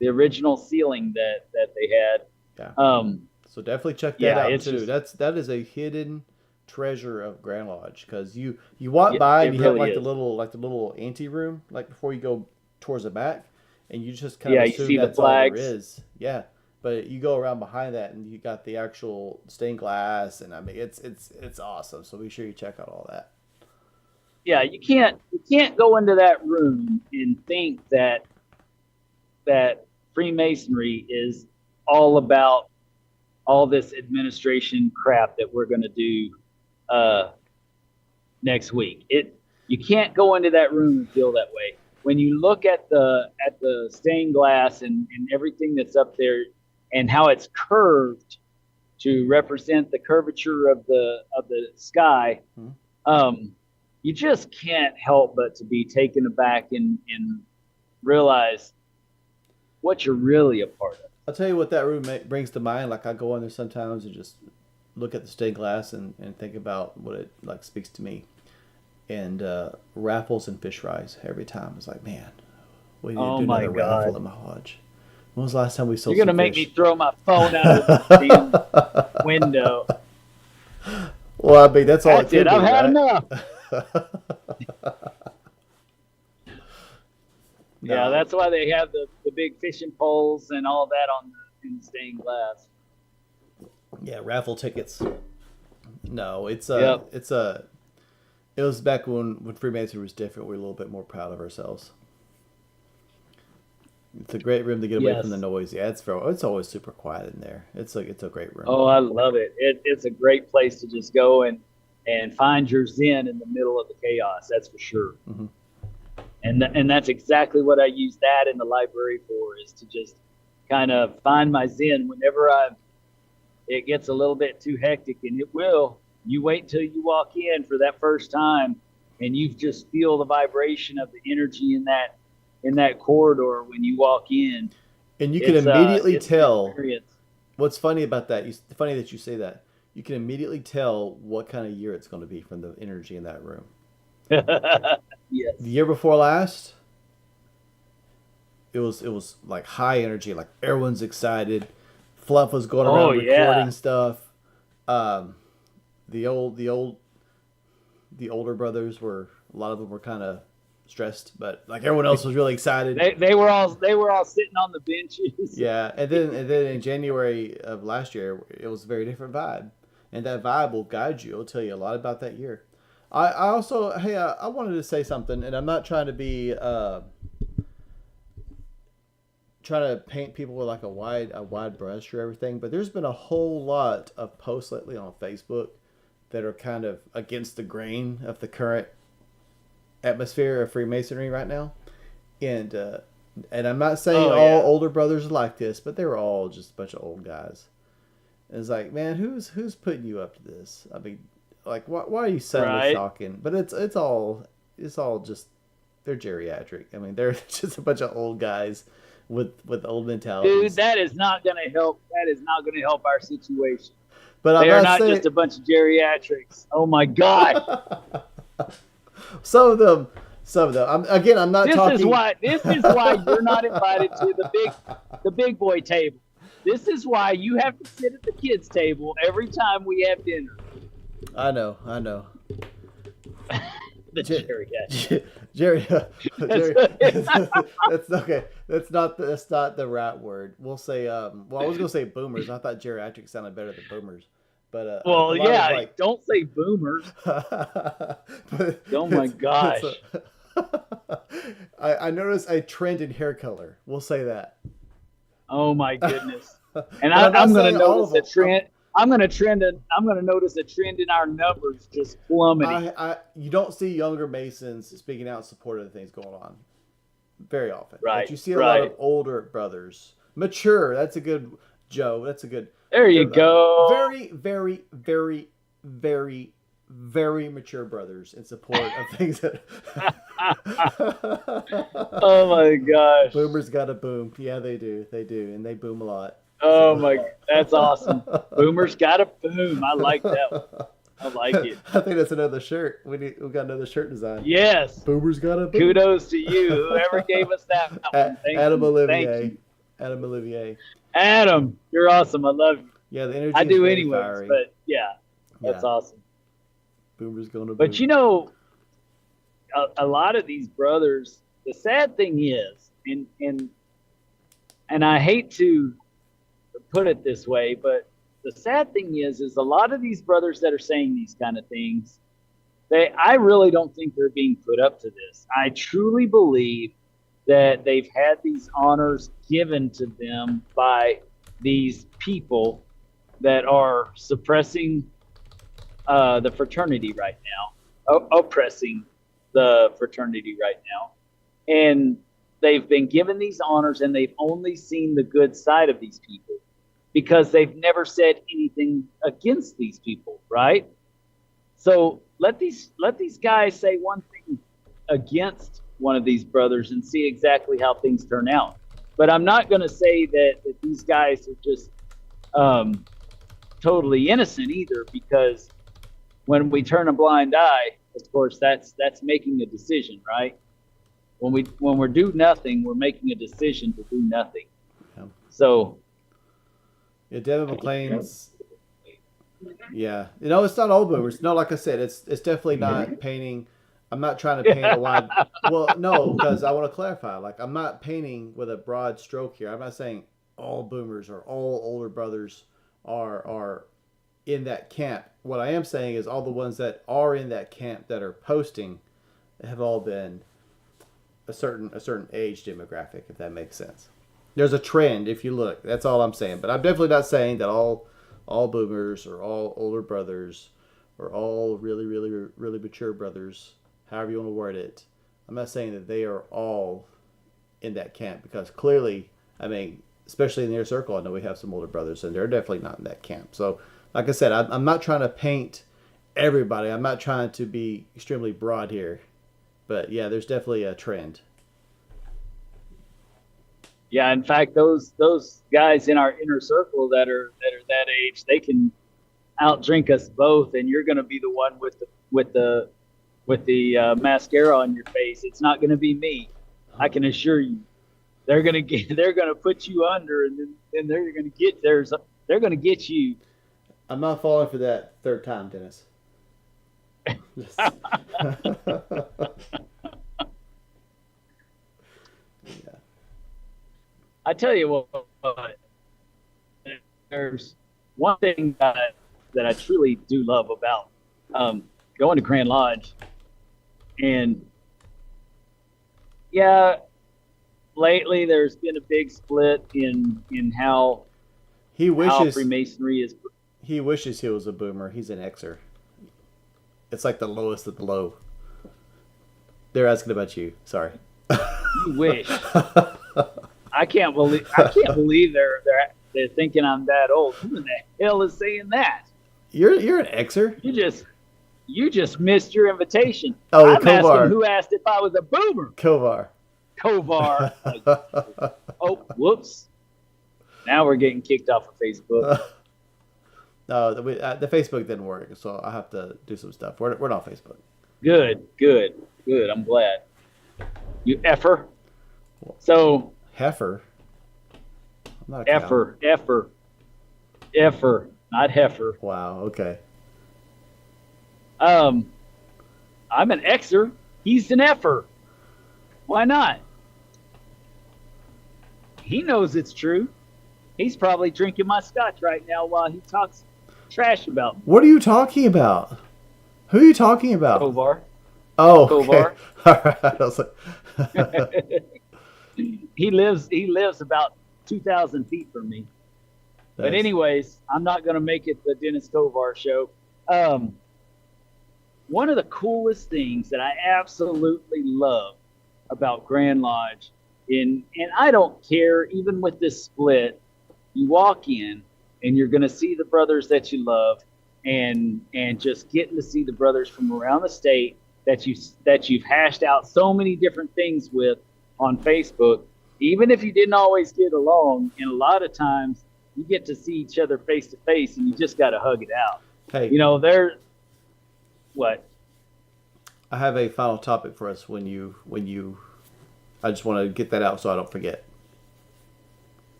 The original ceiling that they had. Yeah. So definitely check that out too. That is a hidden treasure of Grand Lodge because you walk by and you have like the little ante room like before you go towards the back, and you just kind of assume you see that's the flags. all there is. Yeah. But you go around behind that and you got the actual stained glass, and I mean it's awesome. So be sure you check out all that. Yeah, you can't go into that room and think that Freemasonry is all about all this administration crap that we're going to do next week. You can't go into that room and feel that way. When you look at the stained glass and everything that's up there and how it's curved to represent the curvature of the sky, you just can't help but to be taken aback and realize what you're really a part of. I'll tell you what that room brings to mind. Like I go in there sometimes and just look at the stained glass and think about what it like speaks to me. And raffles and fish fries every time. It's like, man, we need to do another raffle at my lodge. When was the last time we sold? You're gonna make me throw my phone out of the window. Well, I mean that's all. That's it. I've had enough. No. Yeah, that's why they have the big fishing poles and all that in stained glass. Yeah, raffle tickets. No, it was back when Freemasonry was different. We were a little bit more proud of ourselves. It's a great room to get away from the noise. Yeah, it's always super quiet in there. It's a great room. Oh, I love it. It's a great place to just go and find your zen in the middle of the chaos. That's for sure. Mm-hmm. And that's exactly what I use that in the library for, is to just kind of find my zen whenever it gets a little bit too hectic, and it will. You wait till you walk in for that first time, and you just feel the vibration of the energy in that corridor when you walk in. And you can immediately tell. What's funny about that? Funny that you say that. You can immediately tell what kind of year it's going to be from the energy in that room. Yes. The year before last, it was like high energy, like everyone's excited. Fluff was going around recording stuff. The older brothers a lot of them were kind of stressed, but like everyone else was really excited. They were all sitting on the benches. Yeah, and then in January of last year, it was a very different vibe, and that vibe will guide you. It'll tell you a lot about that year. I also I wanted to say something, and I'm not trying to be trying to paint people with like a wide brush or everything, but there's been a whole lot of posts lately on Facebook that are kind of against the grain of the current atmosphere of Freemasonry right now, and I'm not saying all older brothers are like this, but they were all just a bunch of old guys. And it's like, man, who's putting you up to this? I mean, like, why are you suddenly talking? But it's all just, they're geriatric. I mean, they're just a bunch of old guys with old mentalities. Dude, that is not going to help. That is not going to help our situation. But they are not just a bunch of geriatrics. Oh my God. Some of them. I'm not talking. This is why you're not invited to the big boy table. This is why you have to sit at the kids' table every time we have dinner. I know. The geriatric. Jerry. That's okay. That's not the right word. We'll say. I was gonna say boomers. I thought geriatric sounded better than boomers. But don't say boomers. Oh my gosh. I noticed a trend in hair color. We'll say that. Oh my goodness! And I'm not I'm going to saying all of notice a them. trend. I'm going to notice a trend in our numbers just plummeting. You don't see younger Masons speaking out in support of the things going on very often, but Right, you see a lot of right. older brothers, mature. That's a good Joe. That's a good. There you They're go. very, very, very, very, very mature brothers in support of things that. Oh my gosh. Boomers gotta boom. Yeah, they do. They do, and they boom a lot. Oh So. my, that's awesome. Boomers got a boom. I like that one. I like it. I think that's another shirt. We got another shirt design. Yes. Boomers got a boom. Kudos to you, whoever gave us that one. Thank Adam you. Olivier. Thank you. Adam Olivier. Adam, you're awesome. I love you. Yeah, the energy I is do very anyways, fiery. but yeah, that's awesome. Boomers gonna boom. But you know, a lot of these brothers, the sad thing is, and I hate to put it this way, but the sad thing is a lot of these brothers that are saying these kind of things, I really don't think they're being put up to this. I truly believe that they've had these honors given to them by these people that are suppressing the fraternity right now, oppressing the fraternity right now. And they've been given these honors and they've only seen the good side of these people because they've never said anything against these people, right? So let these guys say one thing against one of these brothers and see exactly how things turn out. But I'm not going to say that these guys are just totally innocent either, because when we turn a blind eye, of course, that's making a decision, right? When we do nothing, we're making a decision to do nothing. Yeah. So, yeah, Devin McLean's. Yeah, it's not all boomers. No, like I said, it's definitely not painting. I'm not trying to paint a wide. Well, no, because I want to clarify. Like, I'm not painting with a broad stroke here. I'm not saying all boomers or all older brothers are in that camp. What I am saying is all the ones that are in that camp that are posting have all been a certain age demographic, if that makes sense. There's a trend if you look. That's all I'm saying. But I'm definitely not saying that all boomers or all older brothers or all really, really, really mature brothers, however you want to word it. I'm not saying that they are all in that camp, because clearly, I mean, especially in their circle, I know we have some older brothers and they're definitely not in that camp. So, like I said, I'm not trying to paint everybody. I'm not trying to be extremely broad here. But yeah, there's definitely a trend. yeah, in fact, those guys in our inner circle that are that age, they can outdrink us both, and you're going to be the one with the mascara on your face. It's not going to be me. I can assure you. They're going to put you under, and then they're going to get you. I'm not falling for that third time, Dennis. Yeah. I tell you what, there's one thing that I truly do love about going to Grand Lodge, and yeah, lately there's been a big split in how Freemasonry is. He wishes he was a boomer. He's an Xer. It's like the lowest of the low. They're asking about you. Sorry. You wish. I can't believe they're thinking I'm that old. Who the hell is saying that? You're an Xer. You just missed your invitation. Oh, I'm Kovar. asking who asked if I was a boomer. Kovar. Oh, whoops. Now we're getting kicked off of Facebook. No, the Facebook didn't work, so I have to do some stuff. We're not on Facebook. Good. I'm glad. You effer. So heifer. I'm not a effer, not heifer. Wow. Okay. I'm an Xer. He's an effer. Why not? He knows it's true. He's probably drinking my scotch right now while he talks. trash about me. What are you talking about? Who are you talking about? Kovar. Oh, okay. Kovar. All right. I was like, He lives about 2,000 feet from me. But nice. anyways, I'm not going to make it the Dennis Kovar show. Um, One of the coolest things that I absolutely love about Grand Lodge, and I don't care, even with this split, you walk in and you're going to see the brothers that you love, and just getting to see the brothers from around the state that you've hashed out so many different things with on Facebook, even if you didn't always get along, and a lot of times you get to see each other face to face and you just got to hug it out. Hey, You know, they're what? I have a final topic for us I just want to get that out so I don't forget.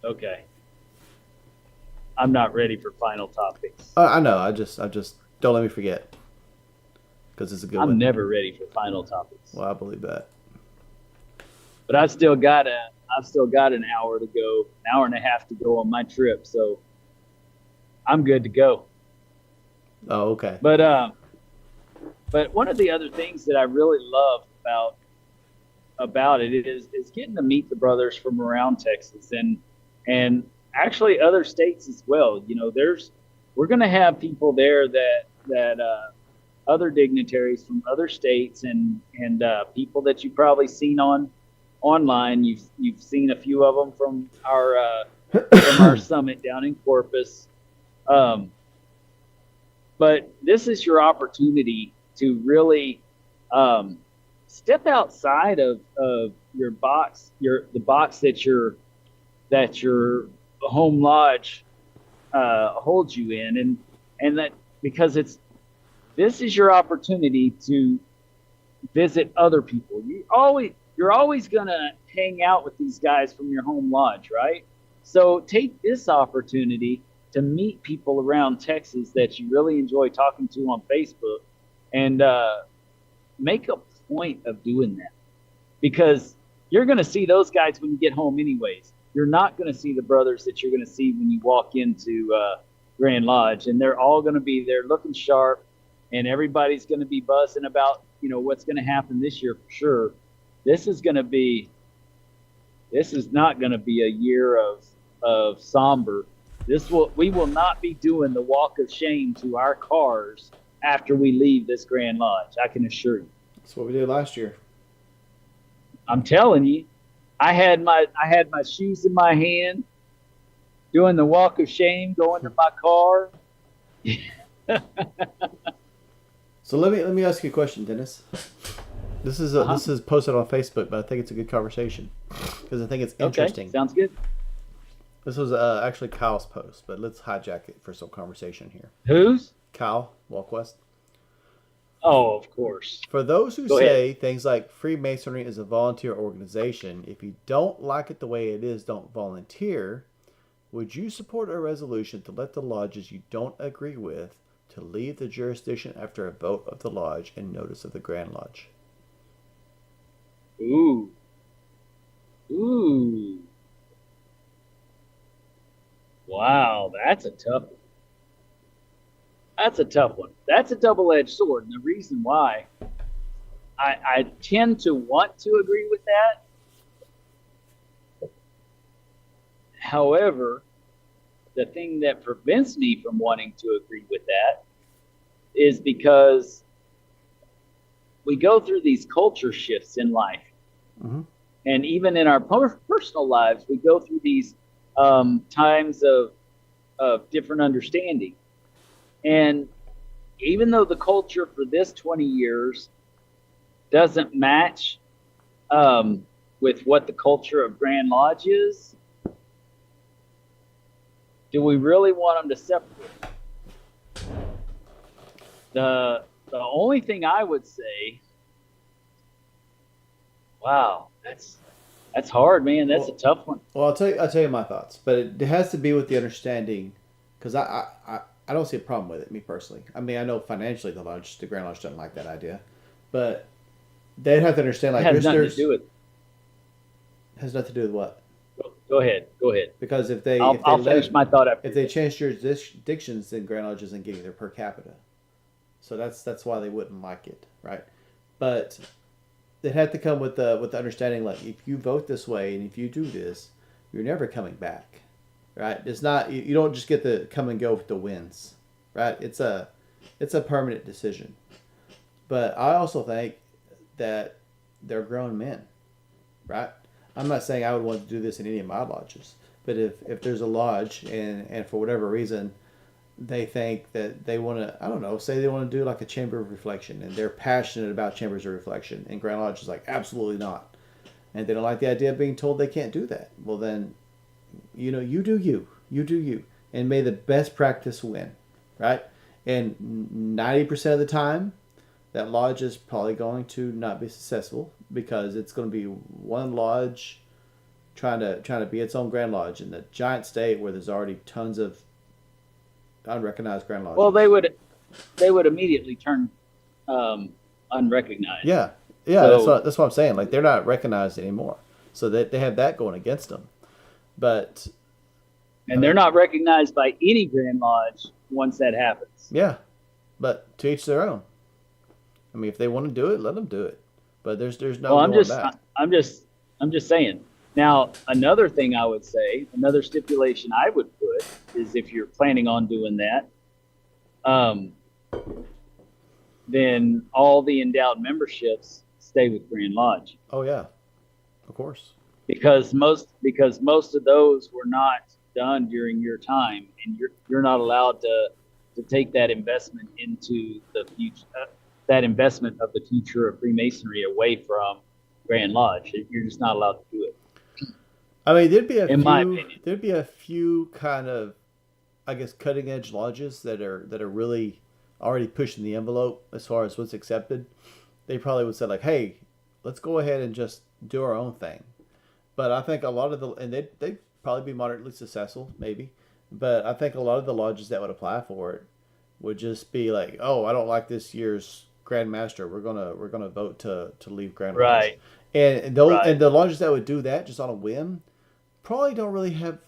Okay. I'm not ready for final topics. I know. I just don't let me forget because it's a good I'm one. never ready for final topics. Well, I believe that. But I've still got an hour to go, an hour and a half to go on my trip, so I'm good to go. Oh, okay. But one of the other things that I really love about it is getting to meet the brothers from around Texas and actually other states as well. You know, we're going to have people there that other dignitaries from other states and people that you've probably seen online. You've seen a few of them from our summit down in Corpus. But this is your opportunity to really step outside of your box, the box that your home lodge holds you in, and that because this is your opportunity to visit other people. You're always gonna hang out with these guys from your home lodge, right? So take this opportunity to meet people around Texas that you really enjoy talking to on Facebook, and make a point of doing that, because you're going to see those guys when you get home anyways. You're not going to see the brothers that you're going to see when you walk into Grand Lodge, and they're all going to be there looking sharp, and everybody's going to be buzzing about what's going to happen this year for sure. This is not going to be a year of somber. We will not be doing the walk of shame to our cars after we leave this Grand Lodge. I can assure you. That's what we did last year. I'm telling you, I had my shoes in my hand, doing the walk of shame, going to my car. So let me ask you a question, Dennis. This is posted on Facebook, but I think it's a good conversation because I think it's interesting. Okay, sounds good. This was actually Kyle's post, but let's hijack it for some conversation here. Whose? Kyle Walkwest. Oh, of course. For those who say things like Freemasonry is a volunteer organization, if you don't like it the way it is, don't volunteer. Would you support a resolution to let the lodges you don't agree with to leave the jurisdiction after a vote of the lodge and notice of the Grand Lodge? Ooh. Wow, that's a tough one. That's a tough one. That's a double-edged sword. And the reason why I tend to want to agree with that. However, the thing that prevents me from wanting to agree with that is because we go through these culture shifts in life. Mm-hmm. And even in our personal lives, we go through these times of different understanding. And even though the culture for this 20 years doesn't match with what the culture of Grand Lodge is, do we really want them to separate? The only thing I would say, wow, that's hard, man. That's a tough one. Well, I'll tell you my thoughts, but it has to be with the understanding, because I don't see a problem with it, me personally. I mean, I know financially the Grand Lodge doesn't like that idea, but they'd have to understand, like, it has nothing to do with it. Has nothing to do with what? Go ahead. Because I'll finish my thought after. If they change jurisdictions, then Grand Lodge isn't getting their per capita, so that's why they wouldn't like it, right? but it had to come with the understanding, like, if you vote this way and if you do this, you're never coming back, right? It's not, you don't just get to come and go with the wins, right? It's a permanent decision. But I also think that they're grown men, right? I'm not saying I would want to do this in any of my lodges, but if there's a lodge and for whatever reason they think that they want to, I don't know, say they want to do like a chamber of reflection and they're passionate about chambers of reflection, and Grand Lodge is like, absolutely not. And they don't like the idea of being told they can't do that. Well, then, you do you. You do you. And may the best practice win, right? And 90% of the time, that lodge is probably going to not be successful because it's going to be one lodge trying to be its own Grand Lodge in a giant state where there's already tons of unrecognized Grand Lodges. Well, they would immediately turn unrecognized. Yeah, so, that's what I'm saying. Like, they're not recognized anymore, so they have that going against them. But they're not recognized by any Grand Lodge once that happens. Yeah, but to each their own. I mean, if they want to do it, let them do it. But there's no. Well, I'm just saying. Now, another thing I would say, another stipulation I would put is if you're planning on doing that, then all the endowed memberships stay with Grand Lodge. Oh yeah, of course. Because most of those were not done during your time, and you're not allowed to take that investment into the future, that investment of the future of Freemasonry away from Grand Lodge. You're just not allowed to do it. I mean, there'd be a few kind of, I guess, cutting edge lodges that are really already pushing the envelope as far as what's accepted. They probably would say like, hey, let's go ahead and just do our own thing. But I think a lot of and they'd probably be moderately successful, maybe. But I think a lot of the lodges that would apply for it would just be like, oh, I don't like this year's Grand Master. We're gonna vote to leave Grand Lodge. Right. And the lodges that would do that just on a whim probably don't really have.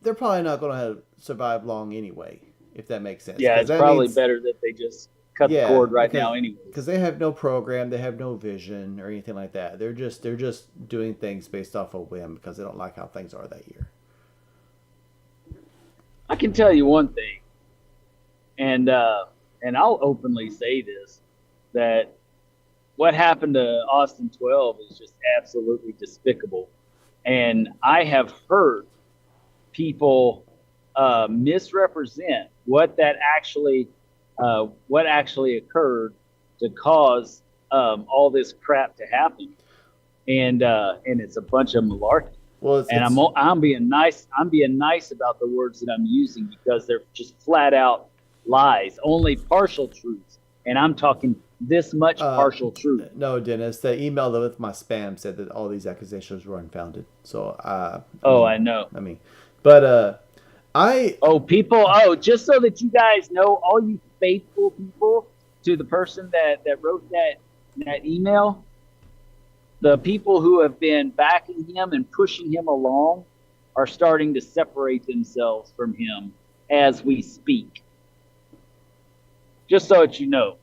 They're probably not going to survive long anyway, if that makes sense. Yeah, it's probably better that they just cut the cord now anyway. Because they have no program, they have no vision or anything like that. They're just doing things based off a whim because they don't like how things are that year. I can tell you one thing, and I'll openly say this, that what happened to Austin 12 is just absolutely despicable. And I have heard people misrepresent what actually occurred to cause all this crap to happen, and it's a bunch of malarkey. Well, I'm being nice. I'm being nice about the words that I'm using because they're just flat out lies, only partial truths, and I'm talking this much partial truth. No, Dennis, the email with my spam said that all these accusations were unfounded. So I know. I mean, but just so that you guys know, all you faithful people to the person that wrote that email, the people who have been backing him and pushing him along are starting to separate themselves from him as we speak. Just so that you know.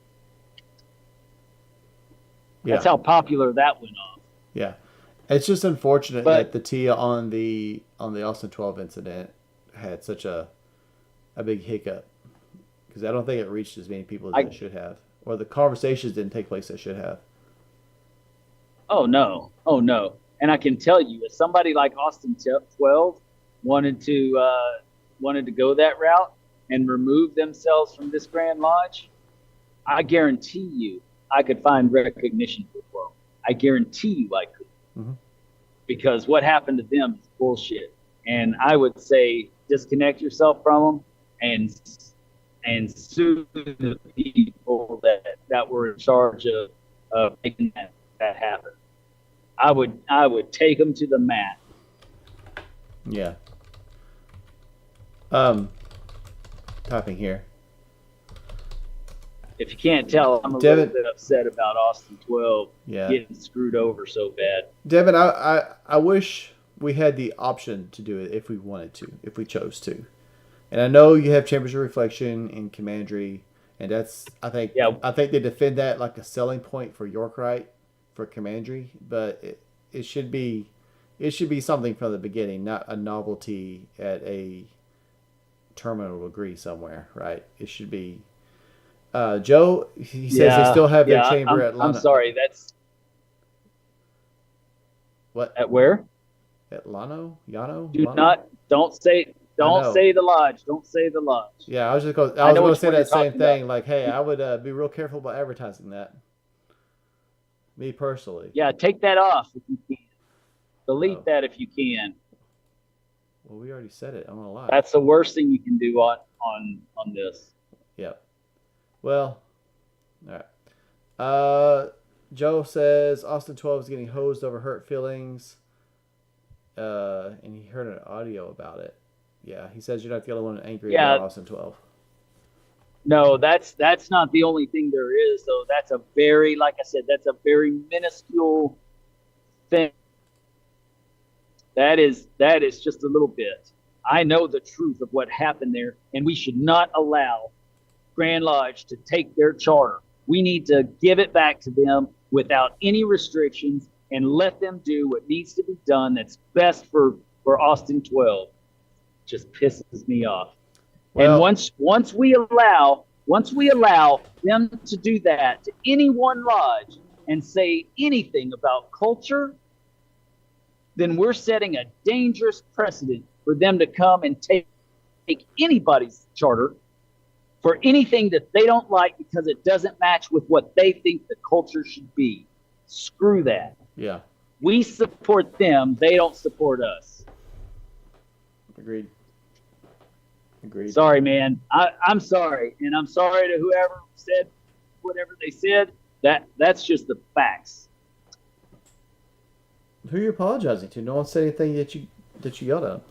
Yeah. That's how popular that went off. Yeah. It's just unfortunate that the T on the Austin 12 incident had such a big hiccup, because I don't think it reached as many people as it should have, or the conversations didn't take place that should have. Oh no. And I can tell you, if somebody like Austin 12 wanted to go that route and remove themselves from this Grand Lodge, I guarantee you I could find recognition for 12. I guarantee you I could. Mm-hmm. Because what happened to them is bullshit. And I would say disconnect yourself from them and sue the people that were in charge of making that happen. I would take them to the mat. Yeah. Typing here. If you can't tell, I'm a little bit upset about Austin 12 getting screwed over so bad. Devin, I wish we had the option to do it if we wanted to, if we chose to. And I know you have Chambers of Reflection and Commandery, and that's Yeah, I think they defend that like a selling point for Yorkright for Commandery, but it should be something from the beginning, not a novelty at a terminal degree somewhere, right? It should be. Joe, he says they yeah, still have their yeah. chamber at I'm Lana. sorry. That's What? at where? At Lano? Yano? Do Lano? not. Don't say. I Don't know. say the lodge. Don't say the lodge. Yeah, I was just going. I I was know going to which say one you're that same talking about. thing. Like, hey, I would be real careful about advertising that. Me personally. Yeah, take that off if you can. Delete Oh, that if you can. well, we already said it. I'm gonna lie. That's the worst thing you can do on this. Yep. Well, all right. Joe says Austin 12 is getting hosed over hurt feelings. And he heard an audio about it. Yeah, he says you're not the only one angry Yeah, about Austin 12. no, that's not the only thing there is though. That's a very, like I said, that's a very minuscule thing. That is just a little bit. I know the truth of what happened there, and we should not allow Grand Lodge to take their charter. We need to give it back to them without any restrictions and let them do what needs to be done that's best for Austin 12. Just pisses me off. And Well, once we allow them to do that to any one lodge and say anything about culture, then we're setting a dangerous precedent for them to come and take anybody's charter for anything that they don't like because it doesn't match with what they think the culture should be. Screw that. yeah, We support them, they don't support us. agreed. Agreed. Sorry, man. I'm sorry. And I'm sorry to whoever said whatever they said. That's just the facts. Who are you apologizing to? No one said anything that you yelled at.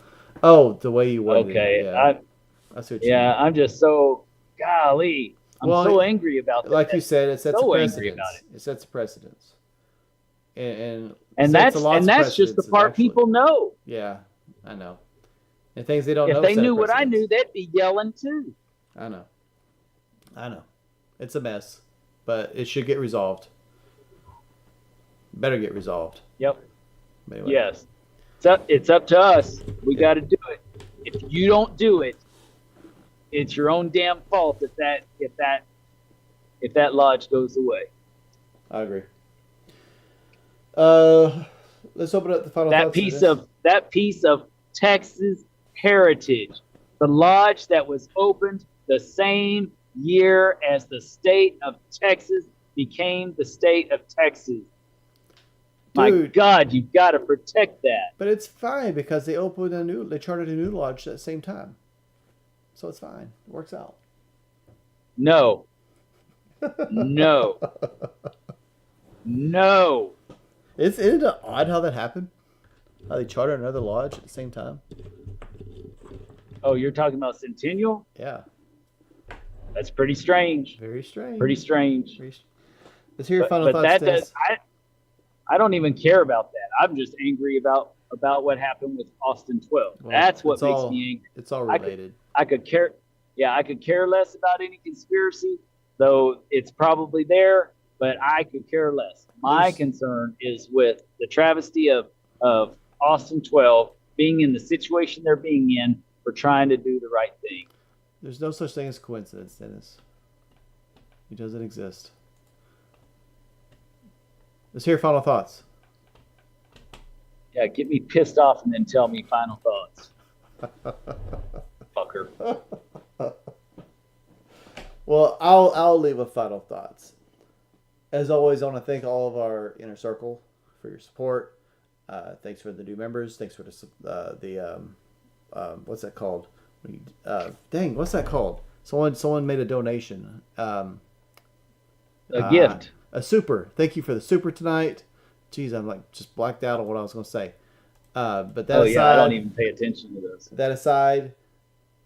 Oh, the way you worded Okay. it. Yeah, I see what you mean. I'm just so golly. I'm Well, so angry about that. Like you said, it sets So a angry precedence. about it. It sets a precedence, and And sets that's a lots of just the precedences, part actually. people know. Yeah, I know. And things they don't know. If they set knew what I precedents. knew, they'd be yelling too. I know. I know. It's a mess, but it should get resolved. Better get resolved. Yep. But anyway. Yes. It's up to us. We got to do it. If you don't do it, it's your own damn fault if that lodge goes away. I agree. Let's open up the final That thoughts. piece of Texas heritage, the lodge that was opened the same year as the state of Texas became the state of Texas. My Dude. God, you've got to protect that. But it's fine because they chartered a new lodge at the same time, so it's fine. It works out. No, no, no. Isn't it odd how that happened? How they chartered another lodge at the same time? Oh, you're talking about Centennial? Yeah, That's pretty strange. very strange. Pretty strange. Let's hear your final But thoughts. that Dennis. does. I don't even care about that. I'm just angry about what happened with Austin 12. Well, That's what it's makes all- me angry. It's all related. I could care. Yeah, I could care less about any conspiracy, though it's probably there. But I could care less. My There's- concern is with the travesty of Austin 12 being in the situation they're being in for trying to do the right thing. There's no such thing as coincidence, Dennis. It doesn't exist. Let's hear your final thoughts. Yeah, get me pissed off and then tell me final thoughts. Fucker. Well, I'll leave with final thoughts. As always, I want to thank all of our inner circle for your support. Thanks for the new members. Thanks for the what's that called? What's that called? Someone made a donation. A gift. A super. Thank you for the super tonight. Jeez, I'm like just blacked out on what I was going to say. But that aside, I don't even pay attention to those. that aside,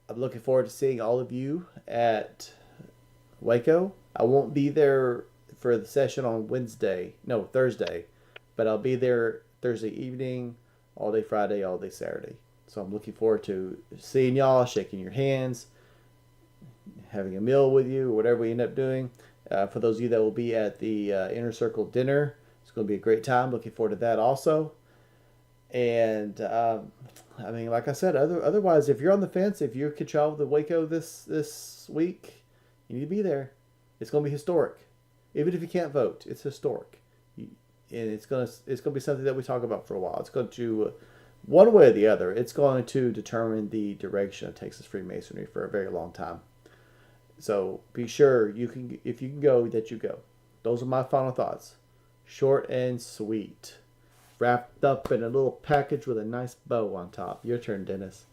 I'm looking forward to seeing all of you at Waco. I won't be there for the session on Thursday, but I'll be there Thursday evening, all day Friday, all day Saturday. So I'm looking forward to seeing y'all, shaking your hands, having a meal with you, or whatever we end up doing. For those of you that will be at the Inner Circle dinner, it's going to be a great time. Looking forward to that also. And I mean, like I said, otherwise, if you're on the fence, if you could travel to Waco this week, you need to be there. It's going to be historic, even if you can't vote. It's historic, and it's going to be something that we talk about for a while. It's going to, one way or the other, it's going to determine the direction of Texas Freemasonry for a very long time. So be sure if you can go, that you go. Those are my final thoughts. Short and sweet. Wrapped up in a little package with a nice bow on top. Your turn, Dennis.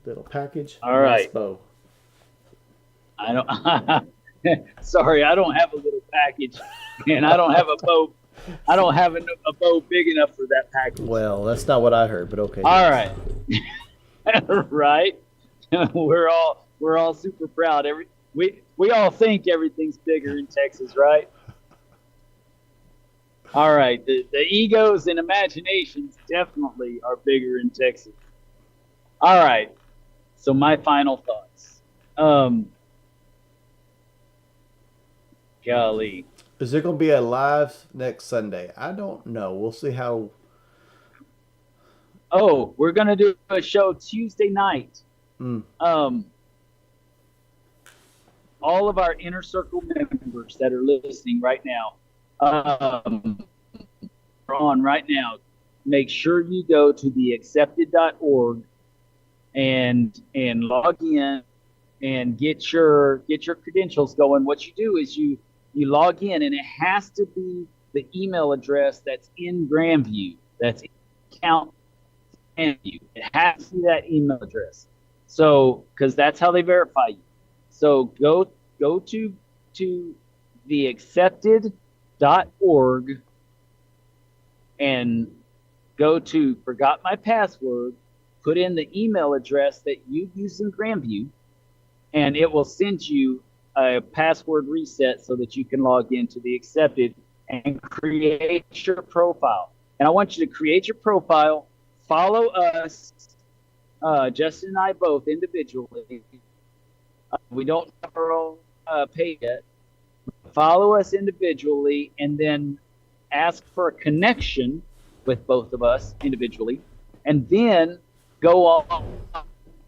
Little package, All nice right. bow. I don't. Sorry, I don't have a little package, and I don't have a bow. I don't have a bow big enough for that package. Well, that's not what I heard, but okay. All right. Right. We're all super proud. We all think everything's bigger in Texas, right? All right. The egos and imaginations definitely are bigger in Texas. All right. So my final thoughts. Golly. Is there going to be a live next Sunday? I don't know. We'll see how. Oh, we're gonna do a show Tuesday night. All of our Inner Circle members that are listening right now, are on right now. Make sure you go to theaccepted.org and log in and get your credentials going. What you do is you log in, and it has to be the email address that's in Grandview. That's account Grandview. It has to be that email address. So, because that's how they verify you. So go to theaccepted.org and go to forgot my password, put in the email address that you use in Grandview, and it will send you a password reset so that you can log into the Accepted and create your profile. And I want you to create your profile, follow us, Justin and I both individually. We don't have our own page yet. Follow us individually, and then ask for a connection with both of us individually, and then go on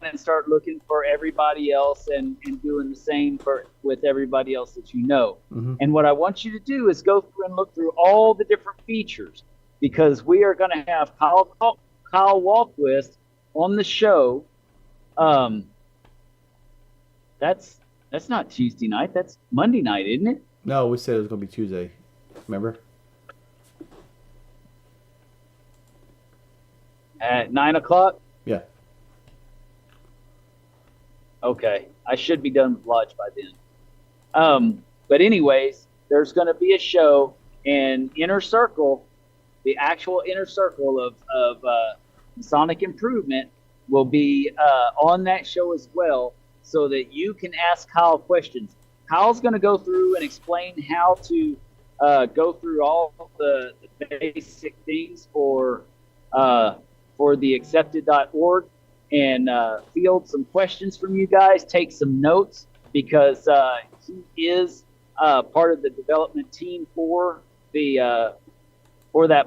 and start looking for everybody else and doing the same with everybody else that you know. Mm-hmm. And what I want you to do is go through and look through all the different features, because we are going to have Kyle Walquist on the show. That's not Tuesday night. That's Monday night, isn't it? No, we said it was going to be Tuesday. Remember? At 9 o'clock? Yeah. Okay. I should be done with Lodge by then. But anyways, there's going to be a show, and Inner Circle, the actual Inner Circle of Masonic Improvement, will be on that show as well, so that you can ask Kyle questions. Kyle's going to go through and explain how to go through all the basic things for theaccepted.org and field some questions from you guys, take some notes, because he is part of the development team for that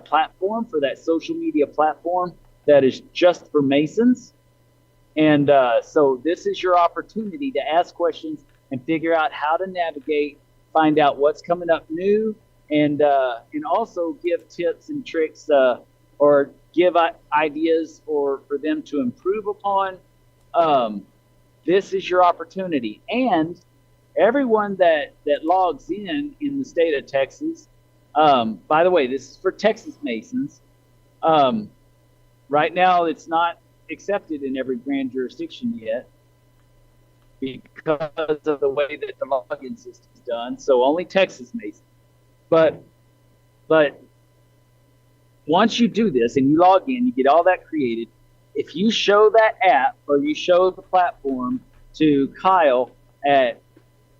platform, for that social media platform that is just for Masons. And so this is your opportunity to ask questions and figure out how to navigate, find out what's coming up new, and also give tips and tricks or give ideas for them to improve upon. This is your opportunity. And everyone that logs in the state of Texas, by the way, this is for Texas Masons. Right now, it's not accepted in every grand jurisdiction yet because of the way that the login system is done. So only Texas Masons. But once you do this and you log in, you get all that created. If you show that app or you show the platform to Kyle at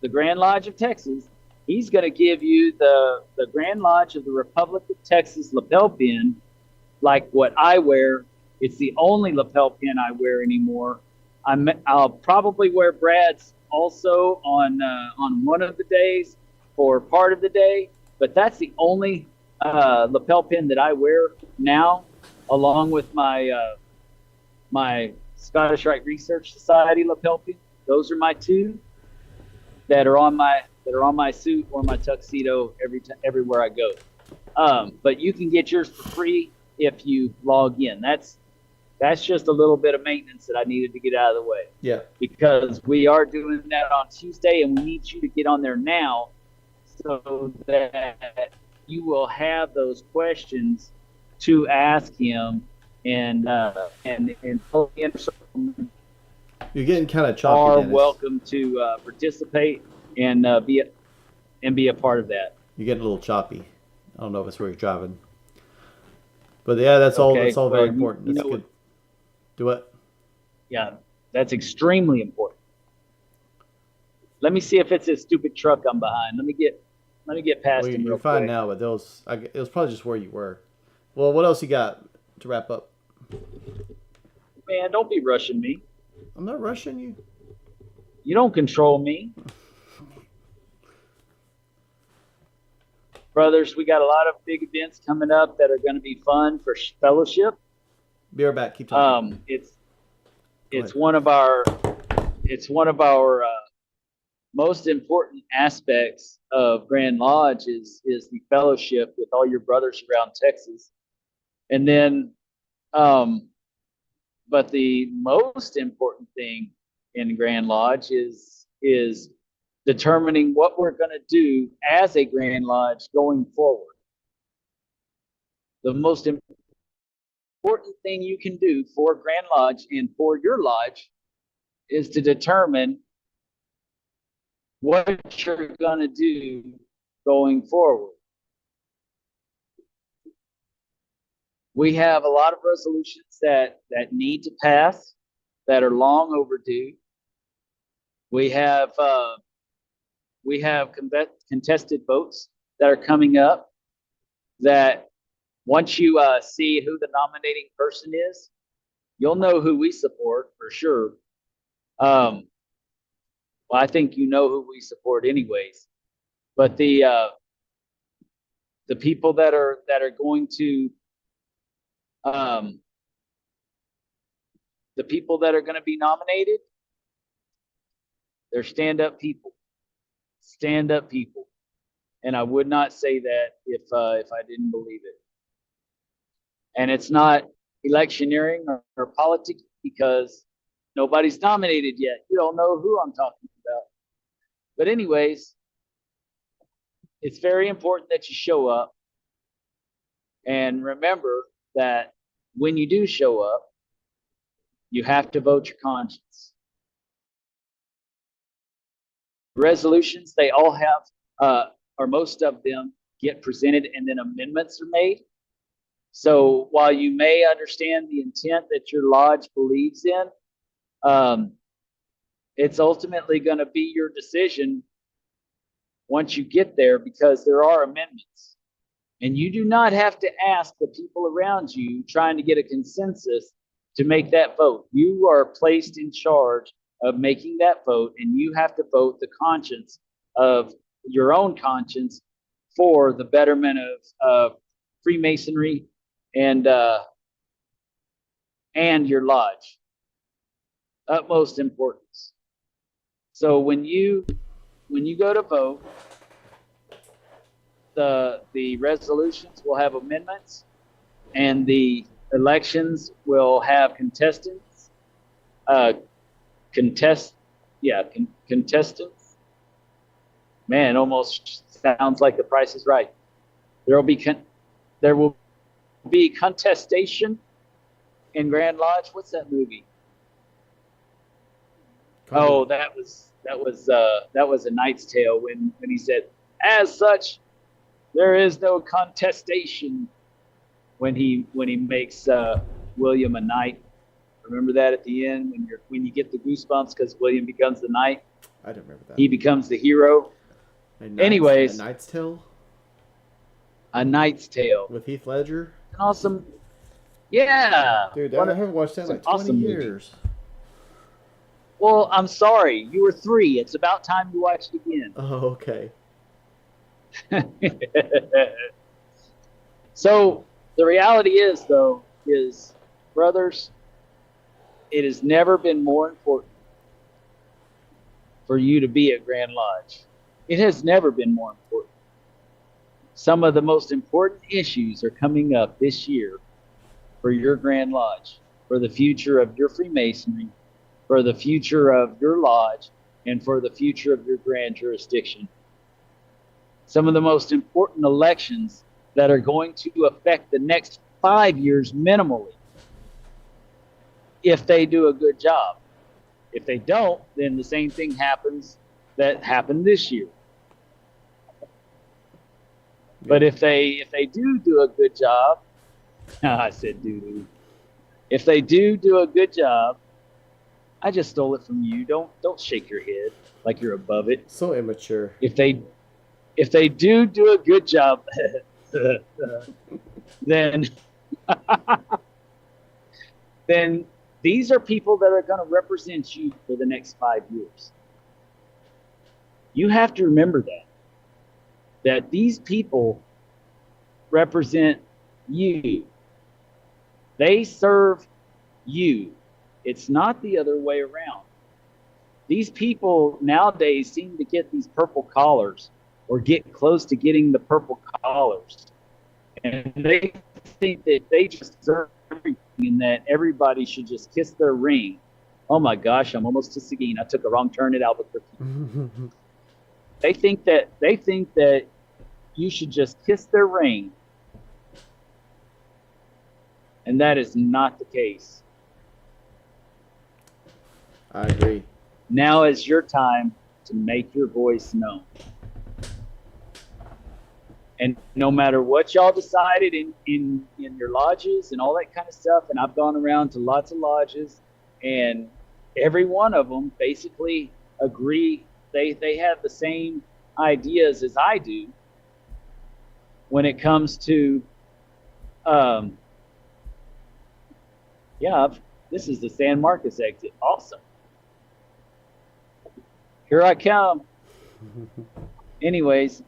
the Grand Lodge of Texas, he's going to give you the Grand Lodge of the Republic of Texas lapel pin, like what I wear. It's the only lapel pin I wear anymore. I'll probably wear Brad's also on one of the days or part of the day, but that's the only lapel pin that I wear now, along with my Scottish Rite Research Society lapel pin. Those are my two that are on my suit or my tuxedo everywhere I go. But you can get yours for free if you log in. That's just a little bit of maintenance that I needed to get out of the way. Yeah. Because we are doing that on Tuesday, and we need you to get on there now so that you will have those questions to ask him and You're getting kind of choppy, are Dennis. welcome to participate and be a part of that. You're getting a little choppy. I don't know if it's where you're driving. But yeah, that's all. That's all very important. That's good. Do what? Yeah, that's extremely important. Let me see if it's a stupid truck I'm behind. Let me get past him. You're fine now, but it was probably just where you were. Well, what else you got to wrap up? Man, don't be rushing me. I'm not rushing you. You don't control me. Brothers, we got a lot of big events coming up that are going to be fun for fellowship. Be right back. Keep talking. It's one of our most important aspects of Grand Lodge is the fellowship with all your brothers around Texas. And then but the most important thing in Grand Lodge is determining what we're going to do as a Grand Lodge going forward. The most important thing you can do for Grand Lodge and for your lodge is to determine what you're going to do going forward. We have a lot of resolutions that need to pass that are long overdue. We have contested votes that are coming up that once you see who the nominating person is, you'll know who we support for sure. Well, I think you know who we support anyways. But the people that are going to the people that are going to be nominated, they're stand-up people. Stand-up people. And I would not say that if I didn't believe it. And it's not electioneering or politics because nobody's nominated yet. You don't know who I'm talking about. But anyways, it's very important that you show up. And remember that when you do show up, you have to vote your conscience. Resolutions, they all have, or most of them, get presented and then amendments are made. So while you may understand the intent that your lodge believes in, it's ultimately going to be your decision once you get there because there are amendments. And you do not have to ask the people around you trying to get a consensus to make that vote. You are placed in charge of making that vote, and you have to vote the conscience of your own conscience for the betterment of Freemasonry and your lodge. Utmost importance. So when you go to vote, the resolutions will have amendments, and the elections will have contestants. Contestants. Man, it almost sounds like The Price is Right. There will be contestation in Grand Lodge. What's that movie? Oh, that was A Knight's Tale when he said, "As such, there is no contestation." When he makes William a knight. Remember that at the end when you get the goosebumps because William becomes the knight. I don't remember that. He becomes the hero. Anyways, A Knight's Tale. A Knight's Tale with Heath Ledger. An awesome. Yeah. Dude, I haven't watched that in like 20 years. Well, I'm sorry. You were 3. It's about time you watched again. Oh, okay. So the reality is, though, is, brothers, it has never been more important for you to be at Grand Lodge. It has never been more important. Some of the most important issues are coming up this year for your Grand Lodge, for the future of your Freemasonry, for the future of your lodge, and for the future of your grand jurisdiction. Some of the most important elections that are going to affect the next 5 years minimally, if they do a good job. If they don't, then the same thing happens that happened this year. But if they do a good job, I said doo-doo. If they do a good job, I just stole it from you. Don't shake your head like you're above it. So immature. If they do a good job, then then these are people that are going to represent you for the next 5 years. You have to remember that these people represent you. They serve you. It's not the other way around. These people nowadays seem to get these purple collars or get close to getting the purple collars. And they think that they just deserve everything and that everybody should just kiss their ring. Oh my gosh, I'm almost to Seguin. I took a wrong turn at Albuquerque. They think that you should just kiss their ring. And that is not the case. I agree. Now is your time to make your voice known. And no matter what y'all decided in your lodges and all that kind of stuff, and I've gone around to lots of lodges, and every one of them basically agree. They have the same ideas as I do when it comes to, this is the San Marcos exit. Awesome. Here I come. Anyways,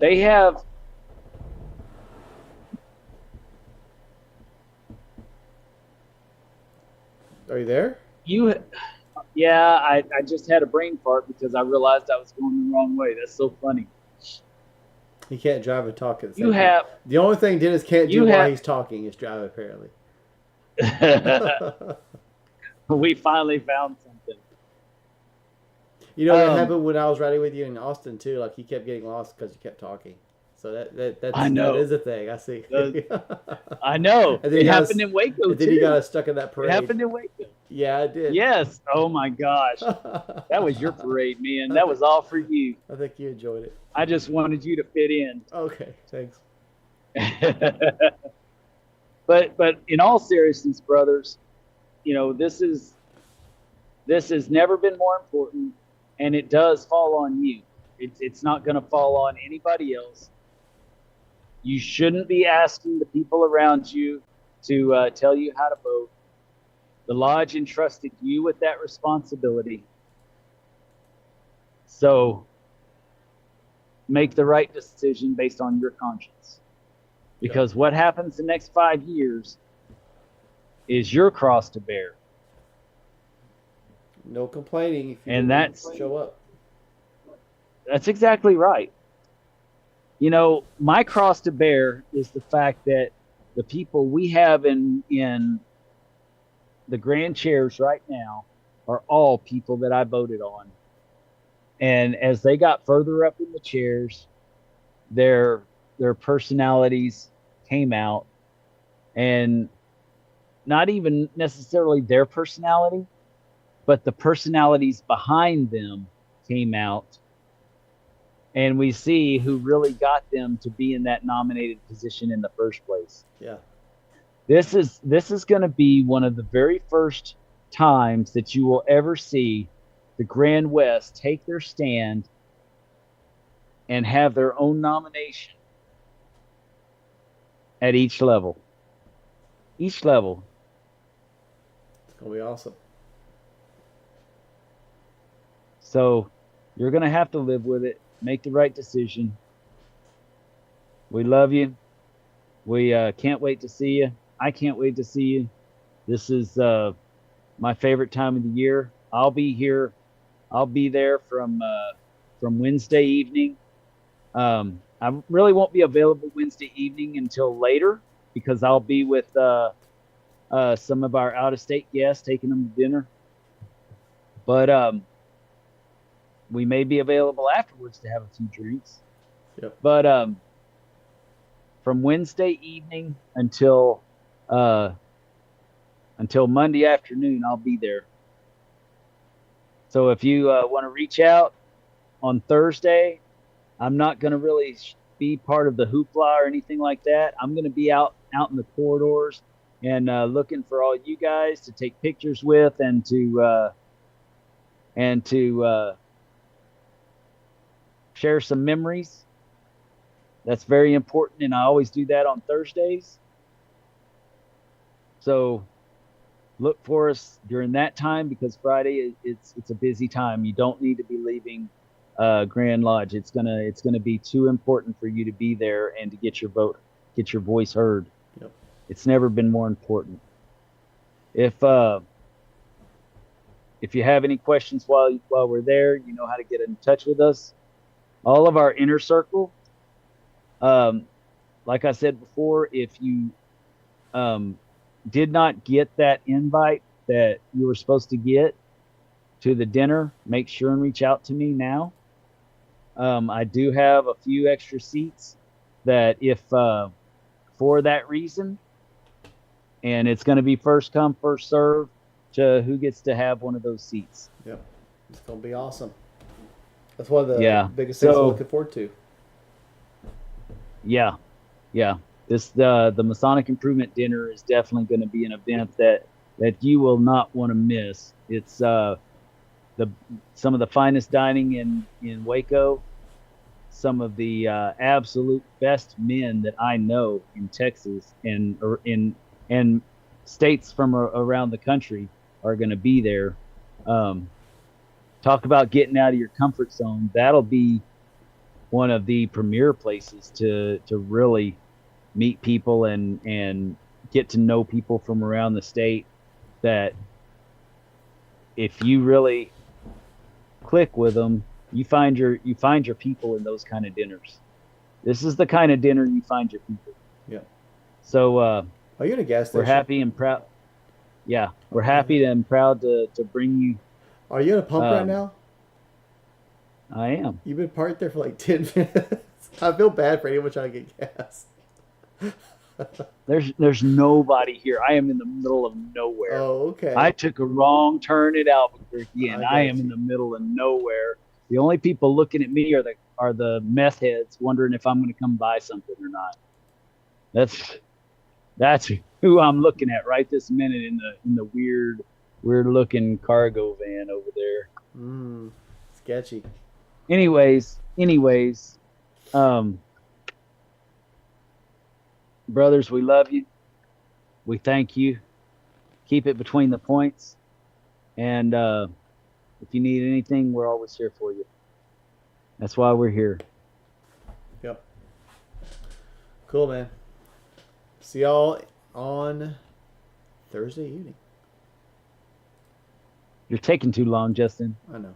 they have Are you there? Yeah, I just had a brain fart because I realized I was going the wrong way. That's so funny. He can't drive and talk at the same time. The only thing Dennis can't do while he's talking is drive, apparently. We finally found something. You know, that happened when I was riding with you in Austin, too. Like, you kept getting lost because you kept talking. So I know. that is a thing. I see. I know. It happened in Waco, and then you got us stuck in that parade. It happened in Waco. Yeah, it did. Yes. Oh, my gosh. That was your parade, man. That was all for you. I think you enjoyed it. I just wanted you to fit in. Okay, thanks. But in all seriousness, brothers, you know, this has never been more important, and it does fall on you. It's not going to fall on anybody else. You shouldn't be asking the people around you to tell you how to vote. The lodge entrusted you with that responsibility. So make the right decision based on your conscience. Because what happens the next 5 years is your cross to bear. No complaining if you show up. That's exactly right. You know, my cross to bear is the fact that the people we have in the grand chairs right now are all people that I voted on. And as they got further up in the chairs, their personalities came out, and not even necessarily their personality, but the personalities behind them came out. And we see who really got them to be in that nominated position in the first place. Yeah. This is going to be one of the very first times that you will ever see the Grand West take their stand and have their own nomination at each level. Each level. gonna be awesome. So you're going to have to live with it, make the right decision. We love you. We can't wait to see you. I can't wait to see you. This is my favorite time of the year. I'll be here. I'll be there from Wednesday evening. I really won't be available Wednesday evening until later because I'll be with some of our out-of-state guests, taking them to dinner. But we may be available afterwards to have a few drinks. Yep. But from Wednesday evening until Monday afternoon, I'll be there. So if you want to reach out on Thursday, I'm not going to really be part of the hoopla or anything like that. I'm going to be out in the corridors and looking for all you guys to take pictures with and to share some memories. That's very important, and I always do that on Thursdays. So look for us during that time because Friday it's a busy time. You don't need to be leaving Grand Lodge. It's gonna be too important for you to be there and to get your voice heard. Yep. It's never been more important. If you have any questions while we're there, you know how to get in touch with us. All of our inner circle, like I said before, if you did not get that invite that you were supposed to get to the dinner, make sure and reach out to me now. I do have a few extra seats that if for that reason, and it's going to be first come, first serve to who gets to have one of those seats. Yep. It's going to be awesome. That's one of the biggest things I'm looking forward to. Yeah. Yeah. The Masonic Improvement Dinner is definitely going to be an event that you will not want to miss. It's some of the finest dining in Waco, some of the absolute best men that I know in Texas and in states from around the country are going to be there. Talk about getting out of your comfort zone. That'll be one of the premier places to really meet people and get to know people from around the state that if you really click with them, you find your people in those kind of dinners. This is the kind of dinner you find your people. Yeah. So are you in a gas station? We're happy and proud. Yeah, we're happy and proud to bring you. Are you in a pump right now? I am. You've been parked there for like 10 minutes. I feel bad for anyone trying to get gas. There's nobody here. I am in the middle of nowhere. Oh, okay. I took a wrong turn at Albuquerque, and I am in the middle of nowhere. The only people looking at me are the meth heads, wondering if I'm going to come buy something or not. That's who I'm looking at right this minute in the weird looking cargo van over there. Sketchy. Anyways, brothers, we love you. We thank you. Keep it between the points. And if you need anything, we're always here for you. That's why we're here. Yep. Cool, man. See y'all on Thursday evening. You're taking too long, Justin. I know.